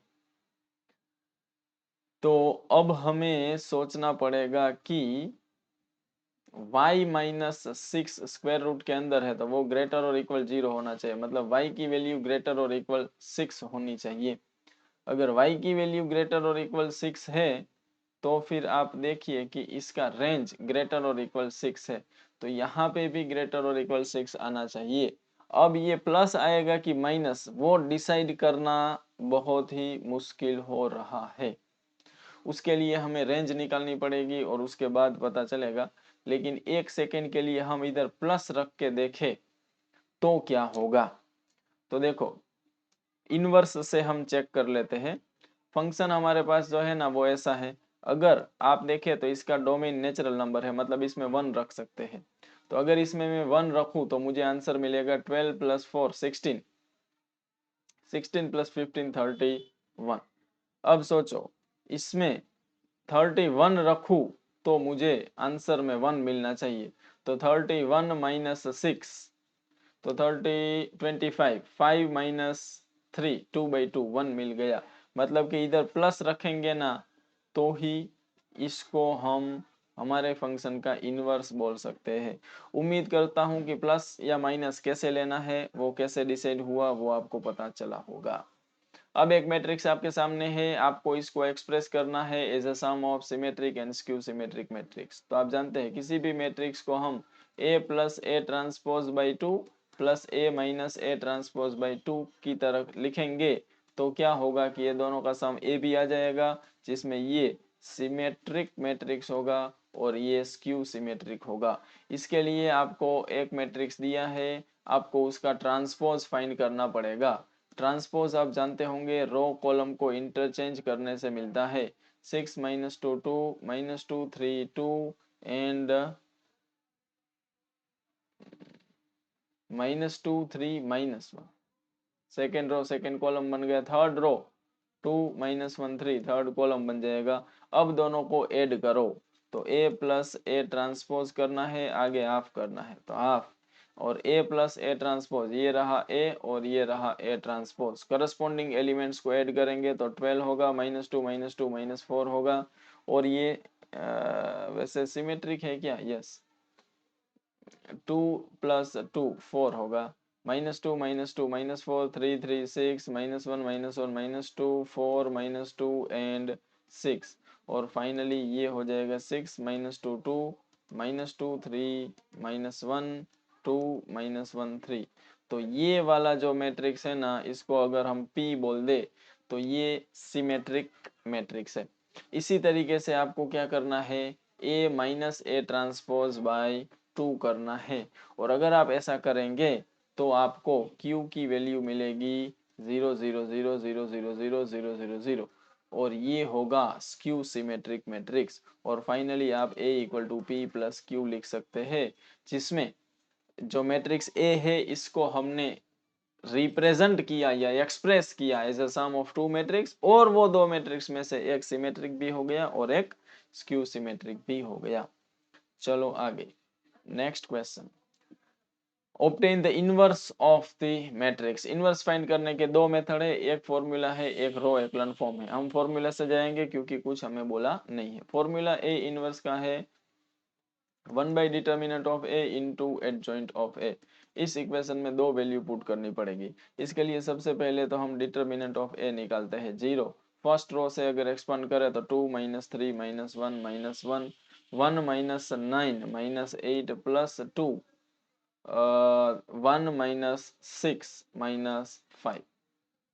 [SPEAKER 1] तो अब हमें सोचना पड़ेगा कि y माइनस 6 स्क्वायर रूट के अंदर है तो वो ग्रेटर और इक्वल 0 होना चाहिए, मतलब y की वैल्यू ग्रेटर और इक्वल 6 होनी चाहिए। अगर y की वैल्यू ग्रेटर और इक्वल 6 है तो फिर आप देखिए कि इसका रेंज ग्रेटर और इक्वल 6 है, तो यहाँ पे भी ग्रेटर और इक्वल 6 आना चाहिए। अब ये प्लस आएगा कि माइनस, वो डिसाइड करना बहुत ही मुश्किल हो रहा है। उसके लिए हमें रेंज निकालनी पड़ेगी और उसके बाद पता चलेगा। लेकिन एक सेकेंड के लिए हम इधर प्लस रख के देखें तो क्या होगा। तो देखो इनवर्स से हम चेक कर लेते हैं। फंक्शन हमारे पास जो है ना वो ऐसा है, अगर आप देखें तो इसका डोमेन नेचुरल नंबर है, मतलब इसमें 1 रख सकते हैं। तो अगर इसमें मैं 1 रखूं तो मुझे आंसर मिलेगा 12 प्लस 4 16, 16 प्लस 15 31। अब सोचो इसमें 31 रखूं तो मुझे आंसर में 1 मिलना चाहिए, तो 31 माइनस 6 तो 25 5 माइनस 3 2/2 1 मिल गया। मतलब कि इधर प्लस रखेंगे ना तो ही इसको हम हमारे फंक्शन का इनवर्स बोल सकते हैं। उम्मीद करता हूं कि प्लस या माइनस कैसे लेना है, वो कैसे डिसाइड हुआ, वो आपको पता चला होगा। अब एक मैट्रिक्स आपके सामने है, आपको इसको एक्सप्रेस करना है as a sum of symmetric and skew symmetric matrix. तो आप जानते हैं किसी भी मैट्रिक्स को हम a plus A transpose by 2 plus A minus A transpose by 2 की तरह लिखेंगे तो क्या होगा कि ये दोनों का सम ए भी आ जाएगा, जिसमें ये सिमेट्रिक मैट्रिक्स होगा और ये स्क्यू सिमेट्रिक होगा। इसके लिए आपको एक मैट्रिक्स दिया है, आपको उसका ट्रांसपोज फाइंड करना पड़ेगा। ट्रांसपोज आप जानते होंगे रो कॉलम को इंटरचेंज करने से मिलता है। 6 minus 2 2 minus 2 3 2 and minus 2 3 minus 1। Second row second column बन गया। Third row 2 minus 1 3 third column बन जाएगा। अब दोनों को ऐड करो तो a प्लस ए ट्रांसपोज करना है, आगे हाफ करना है तो हाफ, और a प्लस ए ट्रांसपोज ये रहा a और ये रहा a ट्रांसपोज। करस्पॉन्डिंग एलिमेंट्स को ऐड करेंगे तो 12 होगा, माइनस 2 माइनस 2 माइनस 4 होगा। और ये वैसे सिमेट्रिक है क्या, यस 2 प्लस 2 4 होगा, minus 2 minus 2 minus 4 3 3 6 minus 1 minus 1 minus 2 4 minus 2 and 6। और फाइनली ये हो जाएगा 6 माइनस 2 2 माइनस 2 3 माइनस 1 2 माइनस 1 3। तो ये वाला जो मैट्रिक्स है ना इसको अगर हम P बोल दे तो ये सिमेट्रिक मैट्रिक्स है। इसी तरीके से आपको क्या करना है, A minus A transpose bye 2 करना है, और अगर आप ऐसा करेंगे तो आपको Q की वैल्यू मिलेगी 0 0 0 0 0 0 0 0 0, और ये होगा स्क्यू सिमेट्रिक मैट्रिक्स। और फाइनली आप A equal to P plus Q लिख सकते हैं, जिसमें जो मैट्रिक्स A है इसको हमने रिप्रेजेंट किया या एक्सप्रेस किया as a sum of two matrix, और वो दो मैट्रिक्स में से एक सिमेट्रिक भी हो गया और एक स्क्यू सिमेट्रिक भी हो गया। चलो आगे। Next question, obtain the inverse of the matrix. Inverse find करने के दो मेथड है, एक फॉर्मूला है, एक रो एक्लन फॉर्म है। हम फॉर्मूला से जाएंगे क्योंकि कुछ हमें बोला नहीं है। फॉर्मूला ए इनवर्स का है 1 by determinant of A into adjoint of A. इस इक्वेशन में दो वैल्यू पुट करनी पड़ेगी। इसके लिए सबसे पहले तो हम डिटर्मिनेंट ऑफ ए निकालते हैं 0। फर्स्ट रो से अगर एक्सपांड करें तो 2 minus 3 minus 1 minus 1 1 minus 9 minus 8 plus 2 1 minus 6 minus 5।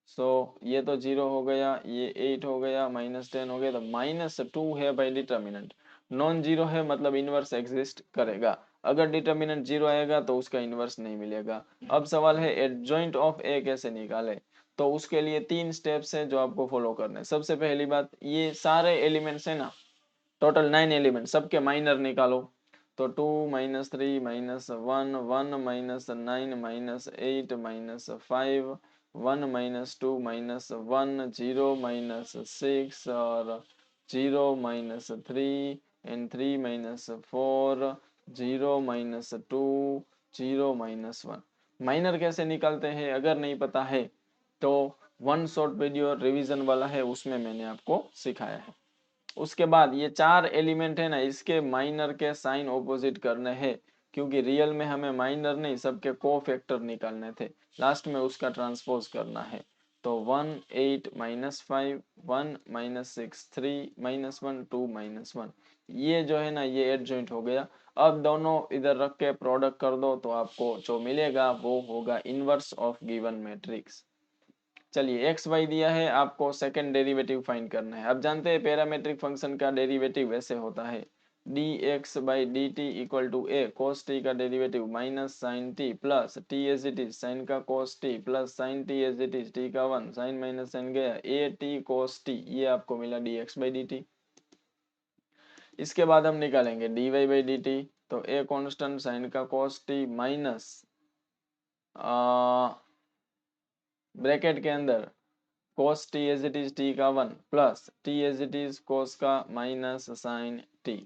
[SPEAKER 1] सो ये तो 0 हो गया, ये 8 हो गया, माइनस 10 हो गया, तो माइनस 2 है बाई डिटर्मिनेंट। नॉन जीरो है मतलब इनवर्स एग्जिस्ट करेगा। अगर डिटर्मिनेंट 0 आएगा तो उसका इनवर्स नहीं मिलेगा। अब सवाल है एडजॉइंट ऑफ ए कैसे निकाले। तो उसके लिए 3 स्टेप्स है जो आपको फॉलो करने हैं। सबसे पहली बात, ये सारे एलिमेंट्स है ना, टोटल 9 एलिमेंट, सबके माइनर निकालो। तो 2 minus 3 minus 1 1 minus 9 minus 8 minus 5 1 minus 2 minus 1 0 minus 6 और 0 minus 3 and 3 minus 4 0 minus 2 0 minus 1। Minor कैसे निकालते हैं अगर नहीं पता है तो वन शॉर्ट वीडियो रिवीजन वाला है, उसमें मैंने आपको सिखाया है। उसके बाद ये 4 एलिमेंट है ना, इसके माइनर के साइन ऑपोजिट करने हैं, क्योंकि रियल में हमें माइनर नहीं सबके कोफैक्टर निकालने थे, लास्ट में उसका ट्रांसपोज करना है। तो 1 8 माइनस 5 1 माइनस 6 3 माइनस 1 2 माइनस 1, ये जो है ना ये एडजॉइंट हो गया। अब दोनों इधर रख के प्रोडक्ट कर दो तो आपको जो मिलेगा वो होगा इनवर्स ऑफ गिवन मैट्रिक्स। चलिए एक्स वाई दिया है, आपको सेकंड डेरिवेटिव फाइंड करना है। अब जानते हैं पैरामेट्रिक फंक्शन का डेरिवेटिव ऐसे होता है d x by D t equal to a cos t का derivative minus sine t plus t as it is sine का cos t plus sine t as it is t का 1 साइन माइनस साइन गया ए टी कोस टी, ये आपको मिला D x by D T. इसके बाद हम निकालेंगे D Y by D T, तो ए कॉन्स्टेंट साइन का कोस टी माइनस ब्रैकेट के अंदर cos t as it is t का 1 plus t as it is cos का माइनस साइन t।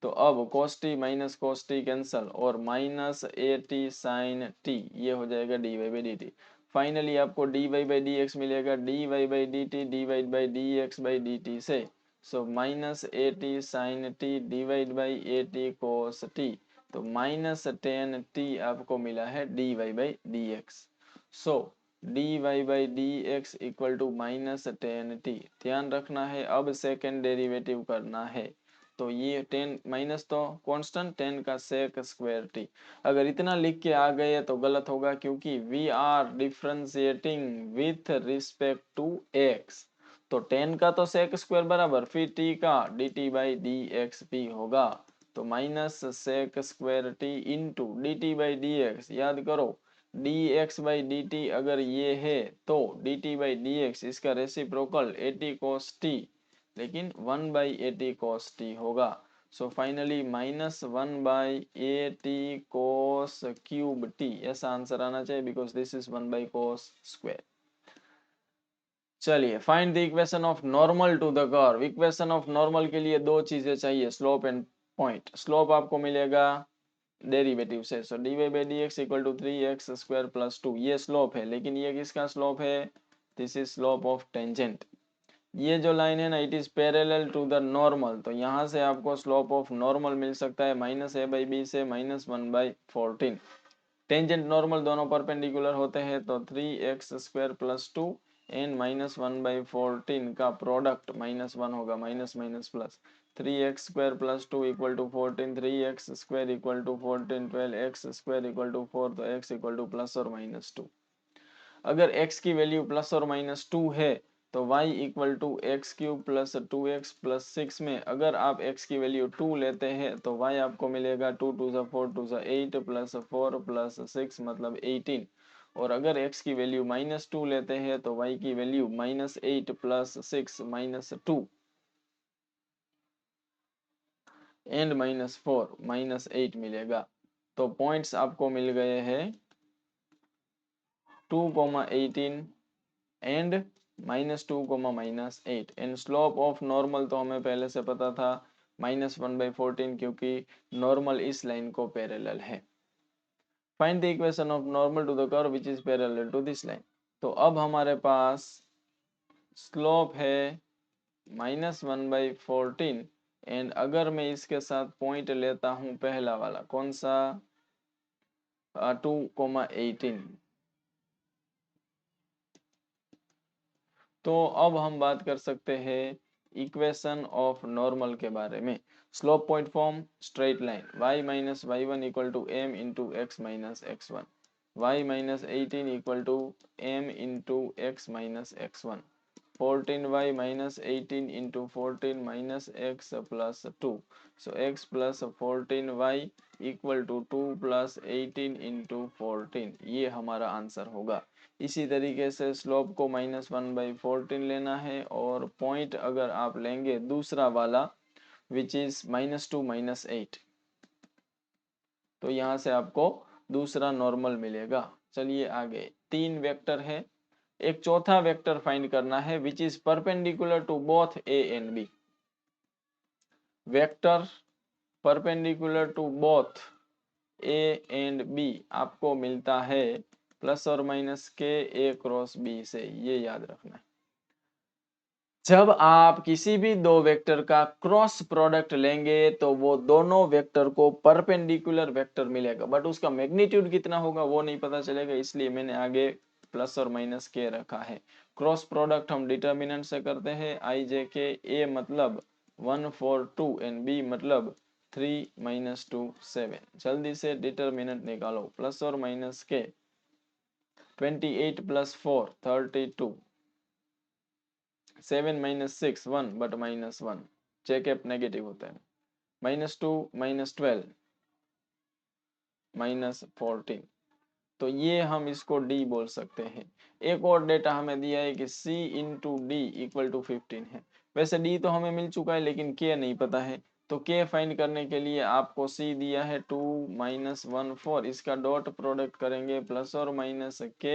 [SPEAKER 1] तो अब cos t minus cos t cancel और minus a t sine t, ये हो जाएगा dy by D t. Finally आपको dy बाई डी एक्स मिलेगा dy by D t divide by D x by D t से। So minus a t sine t divide by a T cos t, तो माइनस टेन t आपको मिला है dy by D X. So D Y by D x equal to minus ten T. ध्यान रखना है अब सेकेंड डेरिवेटिव करना है, तो ये 10 माइनस तो कांस्टेंट 10 का सेक स्क्वायर टी। अगर इतना लिख के आ गए तो गलत होगा, क्योंकि we are differentiating with respect to X. तो 10 का तो सेक स्क्वायर बराबर फिर टी का d t by D x p होगा। तो minus sec square t into d t by D x, याद करो d x by D t अगर ये है तो d t by D x इसका reciprocal a t cos t, लेकिन 1 by a t cos t होगा। So finally minus 1 by a t cos cube t, ऐसा आंसर आना चाहिए because this is 1 by cos square. चलिए find the equation of normal to the curve. Equation of normal के लिए दो चीजें चाहिए, स्लोप एंड पॉइंट। स्लोप आपको मिलेगा डेरिवेटिव से, so D Y by D x equal to 3x square plus 2, ये स्लोप है, लेकिन ये किसका स्लोप है, this is slope of tangent. ये जो लाइन है ना it is parallel to the normal, तो यहाँ से आपको स्लोप ऑफ नॉर्मल मिल सकता है माइनस ए बाई बी से माइनस 1 बाई 14। टेंजेंट नॉर्मल दोनों परपेंडिकुलर होते हैं, तो 3x square plus 2 and minus 1 by 14 का प्रोडक्ट माइनस 1 होगा, minus minus plus 3x square plus 2 equal to 14 3x square equal to 14 12x square equal to 4, तो x इक्वल टू प्लस और माइनस 2। अगर x की वैल्यू प्लस और माइनस 2 है तो y equal to X cube plus 2x plus 6 में अगर आप x की वैल्यू 2 लेते हैं तो y आपको मिलेगा 2 टू ज़ा 4 टू ज़ा 8 प्लस 4 प्लस 6 मतलब 18। और अगर x की वैल्यू माइनस 2 लेते हैं तो y की value minus 8 plus 6 minus 2 and minus 4 minus 8 मिलेगा। तो पॉइंट्स आपको मिल गए हैं 2,18 and minus 2 minus 8। And slope of normal तो हमें पहले से पता था -1/14 क्योंकि नॉर्मल इस लाइन को पैरेलल है। Find the equation of normal to the curve which is parallel to this line. तो अब हमारे पास स्लोप है -1/14 एंड अगर मैं इसके साथ पॉइंट लेता हूं पहला वाला कौन सा 2,18, तो अब हम बात कर सकते हैं इक्वेशन ऑफ नॉर्मल के बारे में। Slope point form straight line y minus y1 equal to m into x minus x1, y minus 18 equal to m into x minus x1, 14y minus 18 into 14 minus x plus 2, so x plus 14y equal to 2 plus 18 into 14, ये हमारा आंसर होगा। इसी तरीके से स्लोप को -1/14 लेना है और पॉइंट अगर आप लेंगे दूसरा वाला विच इज -2 -8, तो यहाँ से आपको दूसरा नॉर्मल मिलेगा। चलिए आगे, 3 वेक्टर है, एक चौथा वेक्टर फाइंड करना है which is perpendicular to both A and B. Vector perpendicular to both A and B आपको मिलता है प्लस और माइनस के ए क्रॉस बी से, ये याद रखना है। जब आप किसी भी दो वेक्टर का क्रॉस प्रोडक्ट लेंगे तो वो दोनों वेक्टर को परपेंडिकुलर वेक्टर मिलेगा, बट उसका मैग्नीट्यूड कितना होगा वो नहीं पता चलेगा, इसलिए मैंने आगे प्लस और माइनस के रखा है। क्रॉस प्रोडक्ट हम डिटर्मिनेंट से करते हैं, आई जे के, ए मतलब 1 4 2 एंड बी मतलब 3 -2 7। जल्दी से डिटर्मिनेंट निकालो, प्लस और माइनस के 28 + 4 32, 7 - 6 1 बट -1, चेकअप नेगेटिव होता है, -2 -12 -14, तो ये हम इसको d बोल सकते हैं। एक और डेटा हमें दिया है कि c into D equal to 15 है। वैसे d तो हमें मिल चुका है लेकिन k नहीं पता है, तो k फाइंड करने के लिए आपको c दिया है 2 -1 4, इसका डॉट प्रोडक्ट करेंगे प्लस और माइनस k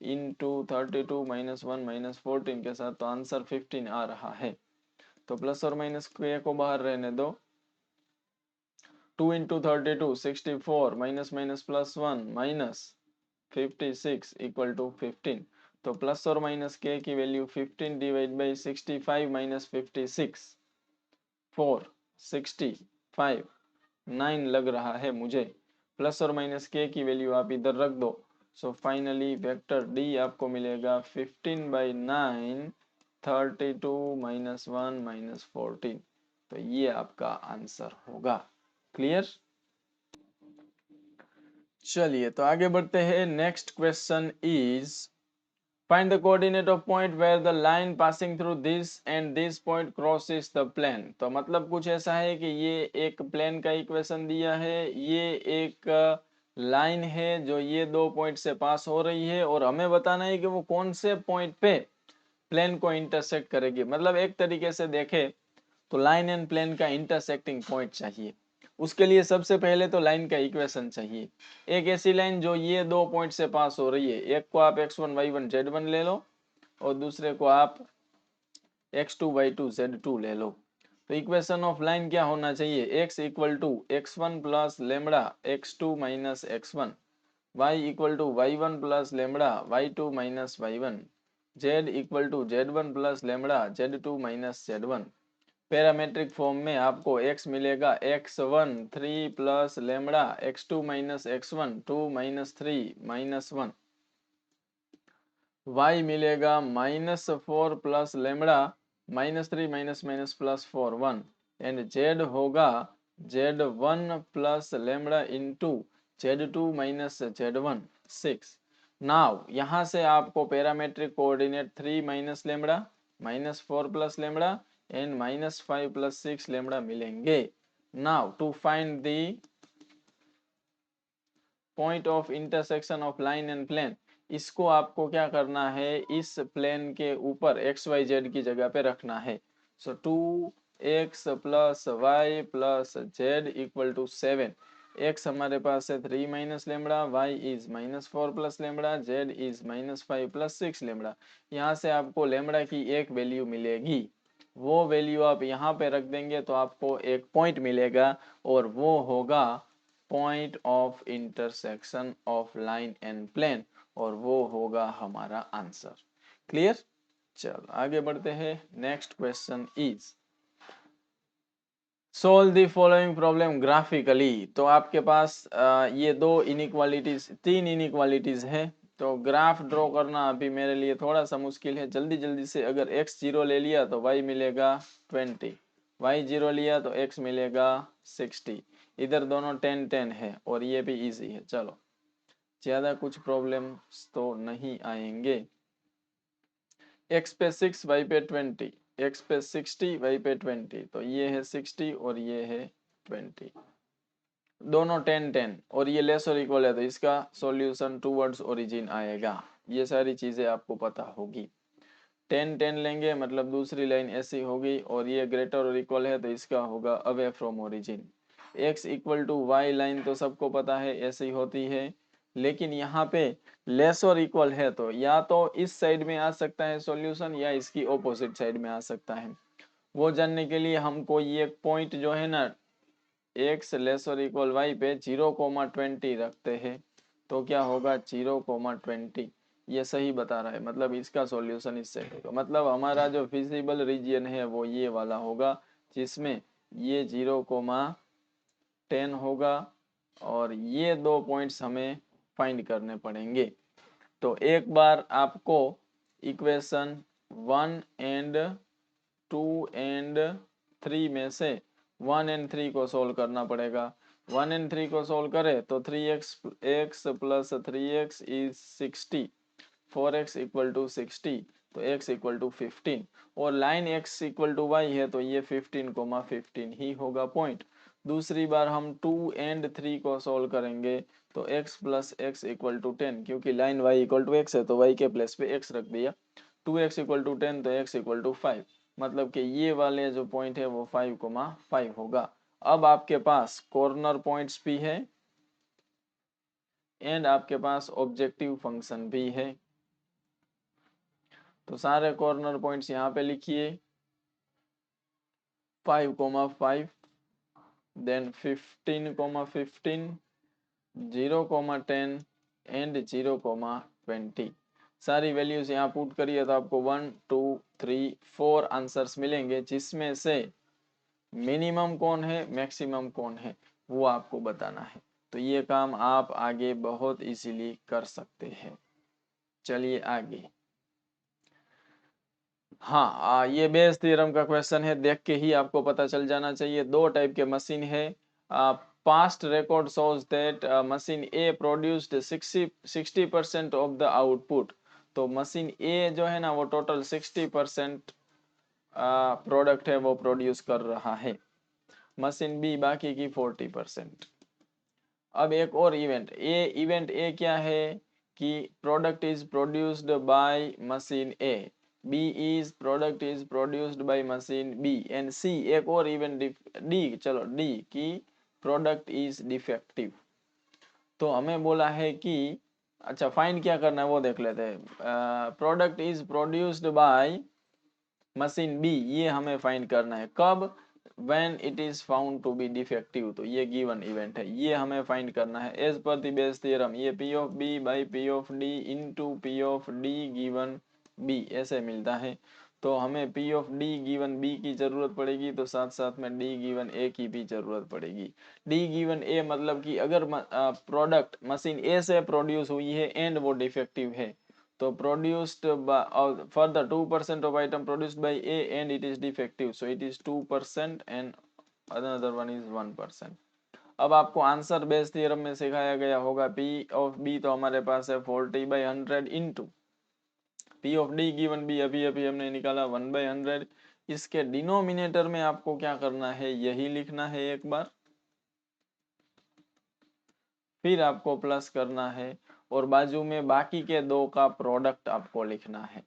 [SPEAKER 1] इंटू 32 -1 -14 के साथ, तो आंसर 15 आ रहा है। तो प्लस और माइनस k को बाहर रहने दो, 2 into 32 64 minus minus plus 1 minus 56 equal to 15, तो प्लस और माइनस के की वैल्यू 15 डिवाइड बाई 65 माइनस 56 4 65 9 लग रहा है मुझे। प्लस और माइनस के की वैल्यू आप इधर रख दो, सो फाइनली वेक्टर डी आपको मिलेगा 15/9 32 -1 -14, तो ये आपका आंसर होगा। क्लियर? चलिए तो आगे बढ़ते हैं। Next question is find the coordinate of point where the line passing through this and this point crosses the plane. तो मतलब कुछ ऐसा है कि ये एक प्लेन का इक्वेशन दिया है, ये एक लाइन है जो ये दो पॉइंट से पास हो रही है और हमें बताना है कि वो कौन से पॉइंट पे प्लेन को इंटरसेक्ट करेगी। मतलब एक तरीके से देखें तो लाइन एंड प्लेन का इंटरसेक्टिंग पॉइंट चाहिए। उसके लिए सबसे पहले तो लाइन का इक्वेशन चाहिए। एक ऐसी लाइन जो ये दो पॉइंट से पास हो रही है, एक को आप x1 y1 z1 ले लो और दूसरे को आप x2 y2 z2 ले लो। तो इक्वेशन ऑफ लाइन क्या होना चाहिए, x equal to x1 plus lambda x2 minus x1, y equal to y1 plus lambda y2 minus y1, z equal to z1 plus lambda z2 minus z1। Parametric form में आपको x मिलेगा x1 3 plus lambda x2 minus x1 2 -3 -1, y मिलेगा -4 plus lambda -3 plus 4 1, and z होगा z1 plus lambda into z2 minus z1 6। Now यहाँ से आपको parametric coordinate 3 minus lambda -4 plus lambda and -5 + 6 lambda मिलेंगे। Now to find the point of intersection of line and plane, इसको आपको क्या करना है, इस प्लेन के ऊपर xyz की जगह पे रखना है। So 2x + y + z equal to 7। x हमारे पास है 3 minus lambda, y is -4 plus lambda, z is -5 + 6 lambda. यहाँ से आपको लेमड़ा की एक वैल्यू मिलेगी वो वैल्यू आप यहाँ पे रख देंगे तो आपको एक पॉइंट मिलेगा और वो होगा point of intersection of line and plane और वो होगा हमारा आंसर। क्लियर? चलो आगे बढ़ते हैं। Next question is solve the following problem graphically. तो आपके पास ये दो इनइक्वालिटीज, तीन इनइक्वालिटीज है। तो ग्राफ ड्रॉ करना अभी मेरे लिए थोड़ा सा मुश्किल है। जल्दी जल्दी से, अगर x 0 ले लिया तो y मिलेगा 20, y 0 लिया तो x मिलेगा 60। इधर दोनों 10 10 है और ये भी इजी है। चलो ज्यादा कुछ प्रॉब्लम्स तो नहीं आएंगे। x पे 6, y पे 20, x पे 60, y पे 20, तो ये है 60 और ये है 20, दोनों 10 10 और ये लेस और इक्वल है तो इसका सॉल्यूशन टूवर्ड्स ओरिजिन आएगा। ये सारी चीजें आपको पता होगी। 10 10 लेंगे मतलब दूसरी लाइन ऐसी होगी और ये ग्रेटर और इक्वल है तो इसका होगा away from origin. x equal to Y line तो सबको पता है ऐसी होती है, लेकिन यहाँ पे लेस और इक्वल है तो या तो इस साइड में आ सकता है सॉल्यूशन या इसकी ऑपोजिट साइड में आ सकता है। वो जानने के लिए हमको ये पॉइंट जो है ना x लेस और इक्वल y पे 0,20 रखते हैं तो क्या होगा 0,20। ये सही बता रहा है, मतलब इसका सॉल्यूशन इससे होगा। मतलब हमारा जो फिजिबल रीजन है वो ये वाला होगा जिसमें ये 0,10 होगा और ये दो पॉइंट्स हमें फाइंड करने पड़ेंगे। तो एक बार आपको इक्वेशन 1 एंड 2 एंड 3 में से 1 एंड 3 को सोल्व करना पड़ेगा। 1 एंड 3 को सोल्व करें तो 3x x plus 3x is 60, 4x equal to 60 तो x इक्वल टू 15 और line x equal to y है तो ये 15,15 ही होगा पॉइंट। दूसरी बार हम 2 एंड 3 को सोल्व करेंगे तो x plus x equal to 10, क्योंकि line y equal to x है तो y के प्लेस पे x रख दिया। 2x इक्वल टू 10 तो x इक्वल टू 5, मतलब कि ये वाले जो पॉइंट है वो 5,5 होगा। अब आपके पास कॉर्नर पॉइंट्स भी है एंड आपके पास ऑब्जेक्टिव फंक्शन भी है। तो सारे कॉर्नर पॉइंट्स यहाँ पे लिखिए 5,5, देन 15,15, 0,10 एंड 0,20। सारी वैल्यूज यहाँ पुट करिए तो आपको 1 2 3 4 आंसर्स मिलेंगे, जिसमें से मिनिमम कौन है मैक्सिमम कौन है वो आपको बताना है। तो ये काम आप आगे बहुत इजीली कर सकते हैं। चलिए आगे। हाँ ये बेस थ्योरम का क्वेश्चन है, देख के ही आपको पता चल जाना चाहिए। दो टाइप के मशीन है। Past record shows that machine A produced 60% of the output. तो मशीन ए जो है ना वो टोटल 60% प्रोडक्ट है वो प्रोड्यूस कर रहा है, मशीन बी बाकी की 40%। अब एक और इवेंट ए क्या है कि product is produced by machine A, B is product is produced by machine B and C एक और इवेंट डी, चलो डी की प्रोडक्ट इज डिफेक्टिव। तो हमें बोला है कि अच्छा फाइंड क्या करना है वो देख लेते हैं। Product is produced by machine B ये हमें फाइंड करना है कब, when it is found to be defective। तो ये गिवन इवेंट है, ये हमें फाइंड करना है as per the Bayes theorem. ये p of b by p of d into p of d given b ऐसे मिलता है। तो हमें p of d given b की जरूरत पड़ेगी तो साथ साथ में d गिवन a की भी जरूरत पड़ेगी। d गिवन a मतलब कि अगर प्रोडक्ट मशीन a से प्रोड्यूस हुई है एंड वो डिफेक्टिव है तो produced by further 2% of item produced by A and it is defective, so it is 2% and another one is 1%। अब आपको आंसर बेस थ्योरम में सिखाया गया होगा P ऑफ B तो हमारे पास है 40/100 into P of D given B अभी अभी हमने निकाला 1/100। इसके डिनोमिनेटर में आपको क्या करना है यही लिखना है एक बार, फिर आपको प्लस करना है और बाजू में बाकी के दो का प्रोडक्ट आपको लिखना है,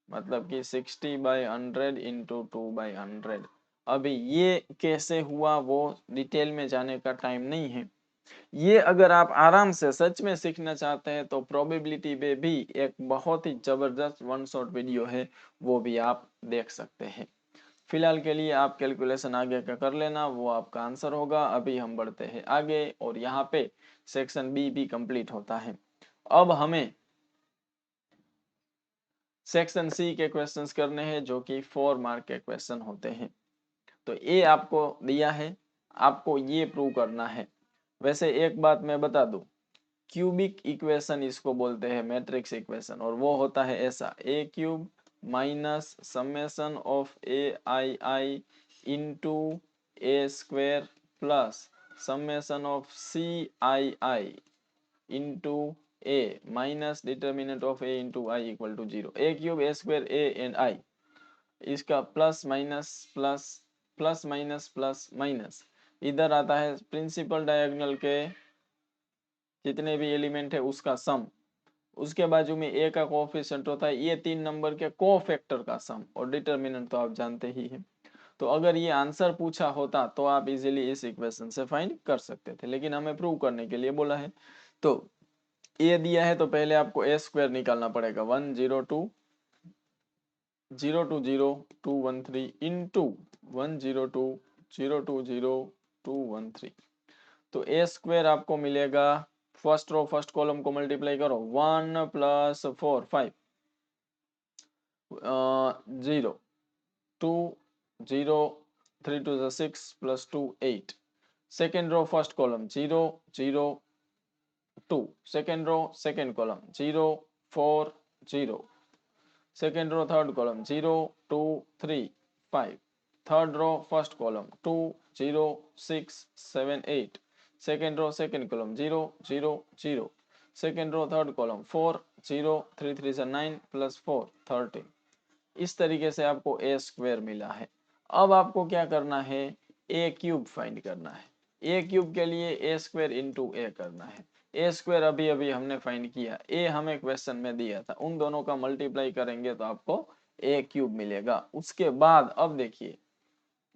[SPEAKER 1] मतलब कि 60/100 इंटू 2/100। अभी ये कैसे हुआ वो डिटेल में जाने का टाइम नहीं है। ये अगर आप आराम से सच में सीखना चाहते हैं तो प्रोबेबिलिटी पे भी एक बहुत ही जबरदस्त वन शॉट वीडियो है, वो भी आप देख सकते हैं। फिलहाल के लिए आप कैलकुलेशन आगे का कर लेना, वो आपका आंसर होगा। अभी हम बढ़ते हैं आगे और यहाँ पे सेक्शन बी भी कंप्लीट होता है। अब हमें सेक्शन सी के क्वेश्चंस करने हैं जो कि 4 मार्क के क्वेश्चन होते हैं। तो ये आपको दिया है, आपको ये प्रूव करना है। वैसे एक बात मैं बता दूं, क्यूबिक इक्वेशन इसको बोलते हैं, मैट्रिक्स इक्वेशन, और वो होता है ऐसा: A cube minus summation of a i i into A square plus summation of c i i into A minus determinant of A into I equal to 0। A cube A square A and I, इसका plus minus plus plus minus plus minus, इधर आता है प्रिंसिपल डायगोनल के जितने भी एलिमेंट है उसका सम, उसके बाजू में ए का कोएफिशिएंट होता है, ये 3 नंबर के कोफैक्टर का सम, और डिटर्मिनेंट तो आप जानते ही हैं। तो अगर ये आंसर पूछा होता तो आप इजीली इस इक्वेशन से फाइंड कर सकते थे, लेकिन हमें प्रूव करने के लिए बोला है। तो ए दिया है तो पहले आपको ए स्क्वायर निकालना पड़ेगा, 102 020 213 इंटू 102 020 213। तो ए स्क्वायर आपको मिलेगा, फर्स्ट रो फर्स्ट कॉलम को मल्टीप्लाई करो, 1 plus 4 5 0 2 0 3 to the 6 plus 2 8। Second row first column 0 0 2, second row second column 0 4 0, second row third column 0 2 3 5, third row first column 2 0 6 7 8, second row second column 0 0 0, second row third column 4 0 3 3 से 9 प्लस 4 13। इस तरीके से आपको ए स्क्वायर मिला है। अब आपको क्या करना है, ए क्यूब फाइंड करना है। ए क्यूब के लिए ए स्क्वायर इंटू ए करना है। ए स्क्वायर अभी अभी हमने फाइंड किया, ए हमें क्वेश्चन में दिया था, उन दोनों का मल्टीप्लाई करेंगे तो आपको ए क्यूब मिलेगा। उसके बाद अब देखिए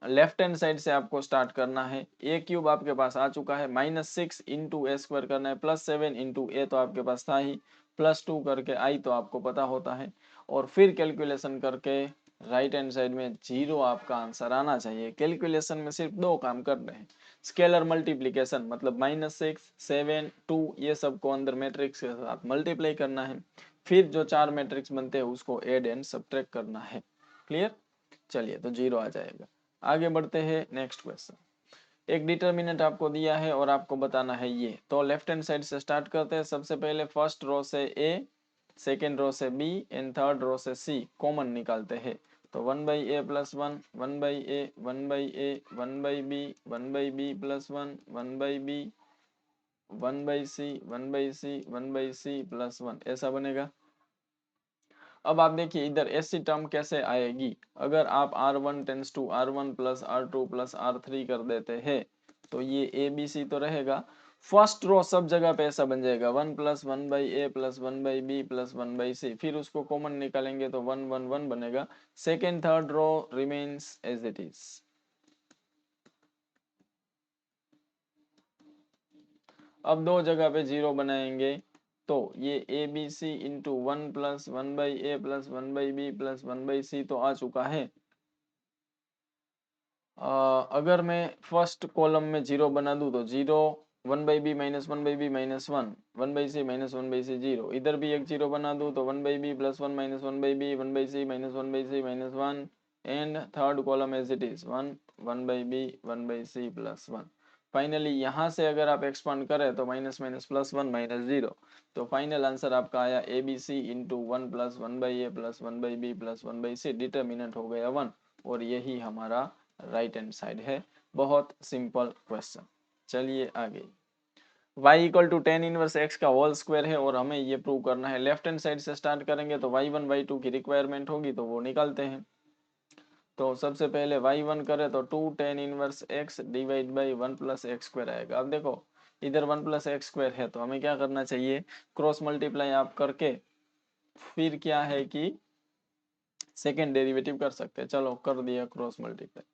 [SPEAKER 1] लेफ्ट हैंड साइड से आपको स्टार्ट करना है। ए क्यूब आपके पास आ चुका है, -6 इंटू ए स्क्वायर करना है, +7 इंटू ए तो आपके पास था ही, +2 करके आई तो आपको पता होता है, और फिर कैलकुलेशन करके राइट हैंड साइड में 0 आपका आंसर आना चाहिए। कैलकुलेशन में सिर्फ 2 काम कर रहे हैं, स्केलर मल्टीप्लीकेशन मतलब -6 7 2, ये सब को अंदर मैट्रिक्स के साथ मल्टीप्लाई करना है, फिर जो 4 मैट्रिक्स बनते हैं उसको एड एंड सब्ट्रैक्ट करना है। क्लियर? चलिए तो 0 आ जाएगा। आगे बढ़ते हैं नेक्स्ट क्वेश्चन। एक डिटर्मिनेंट आपको दिया है और आपको बताना है ये, तो लेफ्ट हैंड साइड से स्टार्ट करते हैं। सबसे पहले फर्स्ट रो से ए, सेकेंड रो से बी एंड थर्ड रो से सी कॉमन निकालते हैं। तो 1/a + 1 1/a 1/a 1/b 1/b + 1 1/b 1/c 1/c 1/c + 1, ऐसा बनेगा। अब आप देखिए इधर ऐसी टर्म कैसे आएगी, अगर आप r1 tense to r1 + r2 + r3 कर देते हैं तो ये ए बी सी तो रहेगा। फर्स्ट रो सब जगह पे ऐसा बन जाएगा, 1 + 1/a + 1/b + 1/c, फिर उसको कॉमन निकालेंगे तो 1 1 1 बनेगा। Second third row remains as it is. अब दो जगह पे 0 बनाएंगे तो ये ए B C into 1 + 1/a + 1/b + 1/c तो आ चुका है। अगर मैं फर्स्ट कॉलम में 0 बना दूं तो 0 1/b - 1/b - 1 1/c - 1/c 0, इधर भी एक 0 बना दूं तो 1/b + 1 - 1/b 1/c - 1/c -1, and third column as it is 1 1/b 1/c + 1। Finally यहाँ से अगर आप एक्सपांड करें तो माइनस माइनस +1 -0, तो फाइनल आंसर आपका आया A B C into 1 + 1/a + 1/b + 1/c, determinant हो गया 1, और यही हमारा राइट हैंड साइड है। बहुत सिंपल क्वेश्चन। चलिए आगे, y = tan इनवर्स x का होल स्क्वायर है और हमें ये प्रूव करना है। लेफ्ट हैंड साइड से स्टार्ट करेंगे तो y1 y2 की रिक्वायरमेंट होगी तो वो निकालते हैं। तो सबसे पहले y1 करें तो 2 tan inverse x divide by 1 + x² आएगा। अब देखो इधर 1 + x² है तो हमें क्या करना चाहिए, क्रॉस मल्टीप्लाई आप करके फिर क्या है कि सेकेंड डेरिवेटिव कर सकते हैं। चलो कर दिया क्रॉस मल्टीप्लाई।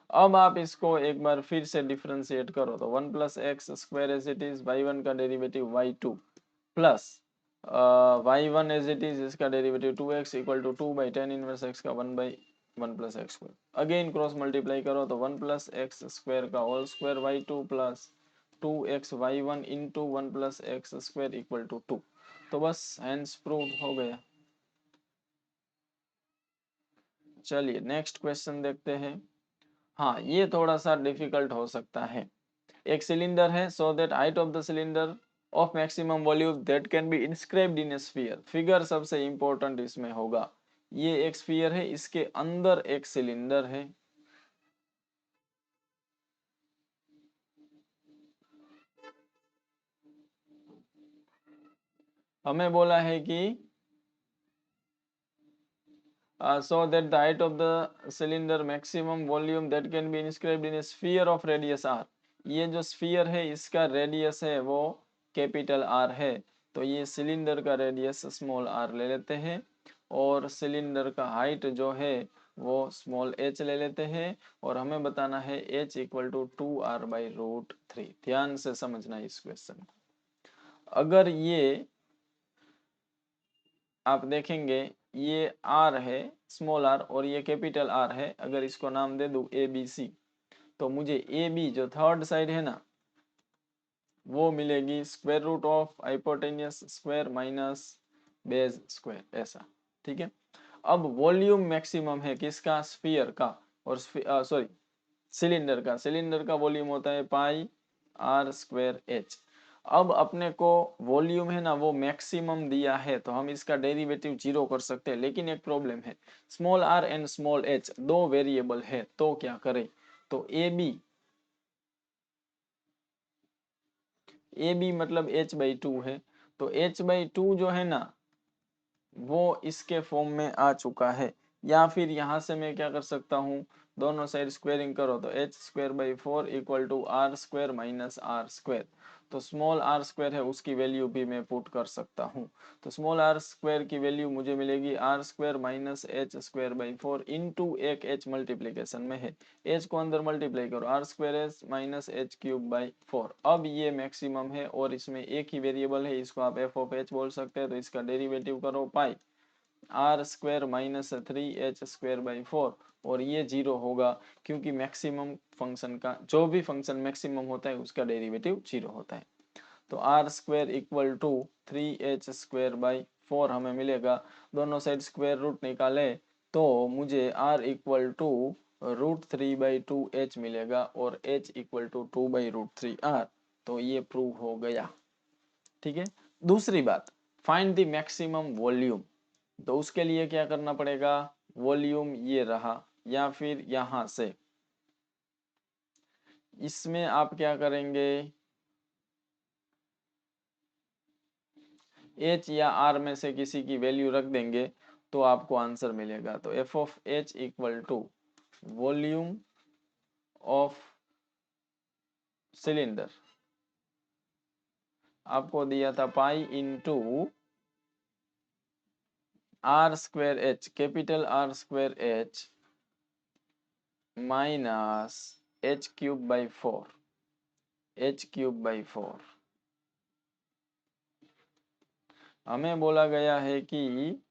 [SPEAKER 1] अब आप इसको एक बार फिर से डिफरेंशिएट करो तो 1 + x² as it is, y1 का derivative y2 plus y1 as it is, इसका derivative 2x equal to 2/tan−1 x का 1/1 plus x square. Again cross multiply करो तो 1 प्लस एक्स स्क्वायर का whole square y2 plus 2x y1 into 1 plus x square equal to 2। तो बस हैंस प्रूव हो गया। चलिए नेक्स्ट क्वेश्चन देखते हैं। हाँ, ये थोड़ा सा डिफिकल्ट हो सकता है। एक सिलेंडर है, so that height of the cylinder of maximum volume that can be inscribed in A sphere. Figure सबसे इंपॉर्टेंट इसमें होगा। ये एक स्फीयर है, इसके अंदर एक सिलेंडर है। हमें बोला है कि so that the height of the cylinder maximum volume that can be inscribed in a sphere of radius r। ये जो स्फीयर है इसका रेडियस है वो कैपिटल आर है, तो ये सिलेंडर का रेडियस स्मॉल आर ले लेते हैं और सिलेंडर का हाइट जो है वो स्मॉल एच ले लेते हैं और हमें बताना है h इक्वल टू 2r/√3। ध्यान से समझना इस क्वेश्चन को। अगर ये आप देखेंगे ये आर है स्मॉल आर और ये कैपिटल आर है, अगर इसको नाम दे दूं ए बी सी, तो मुझे ए बी जो थर्ड साइड है ना वो मिलेगी square root of hypotenuse square minus base square, ऐसा। ठीक है। अब वॉल्यूम मैक्सिमम है किसका, स्फीयर का, और सॉरी सिलेंडर का। सिलेंडर का वॉल्यूम होता है पाई आर स्क्वायर एच। अब अपने को वॉल्यूम है ना वो मैक्सिमम दिया है, तो हम इसका डेरिवेटिव जीरो कर सकते हैं, लेकिन एक प्रॉब्लम है, small R and small H दो वेरिएबल है, तो क्या करें। तो ए बी मतलब h/2 है, तो h/2 जो है ना वो इसके फॉर्म में आ चुका है। या फिर यहाँ से मैं क्या कर सकता हूँ, दोनों साइड स्क्वेयरिंग करो तो h²/4 equal to R square minus R square. तो स्मॉल आर स्क्वायर है उसकी वैल्यू भी मैं पुट कर सकता हूँ। तो स्मॉल आर स्क्वायर की वैल्यू मुझे मिलेगी R square minus h²/4 into एक h मल्टीप्लीकेशन में है, h को अंदर मल्टीप्लाई करो, are square H minus h³/4। अब ये मैक्सिमम है और इसमें एक ही वेरिएबल है, इसको आप एफ ऑफ एच बोल सकते हैं, तो इसका डेरिवेटिव करो पाई आर स्क्वायर माइनस 3h²/4 और ये जीरो होगा क्योंकि मैक्सिमम फंक्शन का जो भी फंक्शन मैक्सिमम होता है उसका डेरिवेटिव जीरो होता है। तो are square equal to 3h²/4 हमें मिलेगा। दोनों साइड स्क्वायर रूट निकाले तो मुझे r इक्वल टू √3/2h मिलेगा और h इक्वल टू 2/√3r। तो ये प्रूव हो गया। ठीक है। दूसरी बात, फाइंड द मैक्सिमम वॉल्यूम। तो उसके लिए क्या करना पड़ेगा, वॉल्यूम ये रहा या फिर यहां से इसमें आप क्या करेंगे, h या r में से किसी की वैल्यू रख देंगे तो आपको आंसर मिलेगा। तो F of h equal to volume of cylinder आपको दिया था pi into R square H, capital R square H minus h³/4, h³/4। हमें बोला गया है कि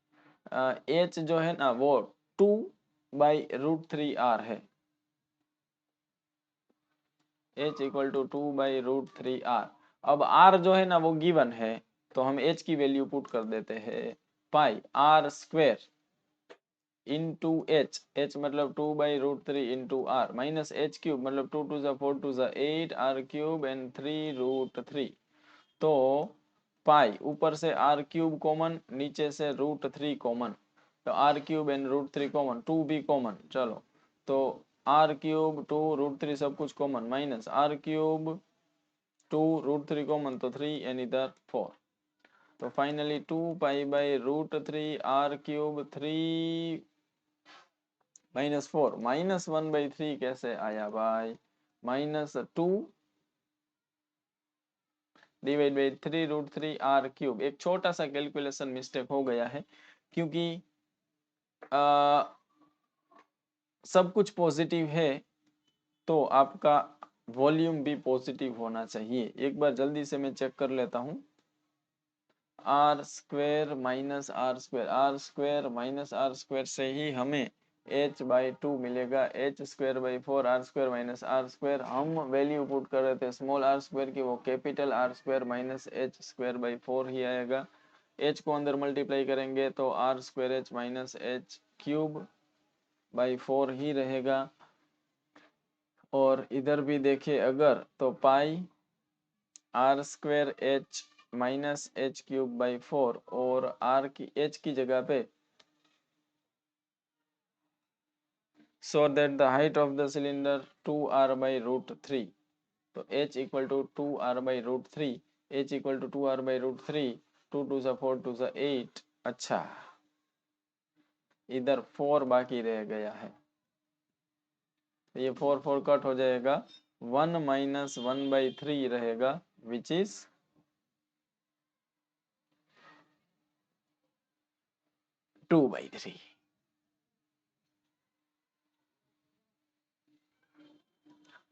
[SPEAKER 1] h जो है ना वो 2/√3r है, h इक्वल टू 2/√3r। अब r जो है ना वो गिवन है, तो हम h की वैल्यू पुट कर देते हैं पाई आर स्क्वायर इंटू h मतलब 2/√3 इंटू r माइनस h³ मतलब 2 2 4 2 8 r³ एंड 3√3। तो पाई ऊपर से r³ कॉमन, नीचे से √3 कॉमन, तो r³ एंड √3 कॉमन, 2 भी कॉमन, चलो तो r³ 2√3 सब कुछ कॉमन माइनस r³ 2√3 कॉमन, तो 3 एंड इधर 4। तो फाइनली 2π/√3 r³ 3 माइनस 4 माइनस 1/3 कैसे आया भाई, -2 डिवाइड बाई 3√3r³। एक छोटा सा कैलकुलेशन मिस्टेक हो गया है क्योंकि सब कुछ पॉजिटिव है तो आपका वॉल्यूम भी पॉजिटिव होना चाहिए। एक बार जल्दी से मैं चेक कर लेता हूं। R square minus R square, R square minus R square से ही हमें h/2 मिलेगा, H square by 4 R square minus R square. हम वैल्यू पुट कर रहे थे स्मॉल आर स्क्वेर की, वो capital R square minus H square by 4 ही आएगा। h को अंदर मल्टीप्लाई करेंगे तो R square H minus H cube by 4 ही रहेगा। और इधर भी देखें अगर तो pi r square H minus H cube by 4 और आर की एच की जगह पे so that the height of the cylinder 2r by root 3, तो h equal to 2r by root 3, h equal to 2r by root 3, 2 2 सा 4 2 सा 8। अच्छा, इधर 4 बाकी रह गया है, ये 4 4 कट हो जाएगा, 1 माइनस 1/3 रहेगा विच इज 2/3।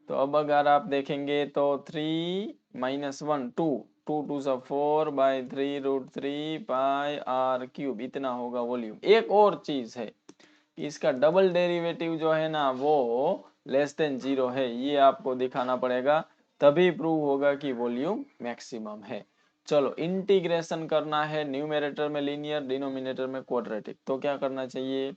[SPEAKER 1] तो अब अगर आप देखेंगे तो 3 माइनस 1 2, 2 2 सा 4/3 रूट 3 पाई आर क्यूब, इतना होगा वॉल्यूम। एक और चीज है, इसका डबल डेरिवेटिव जो है ना वो लेस देन 0 है, ये आपको दिखाना पड़ेगा, तभी प्रूव होगा कि वॉल्यूम मैक्सिमम है। चलो इंटीग्रेशन करना है, न्यूमरेटर में लीनियर, डिनोमिनेटर में क्वाड्रेटिक। तो क्या करना चाहिए,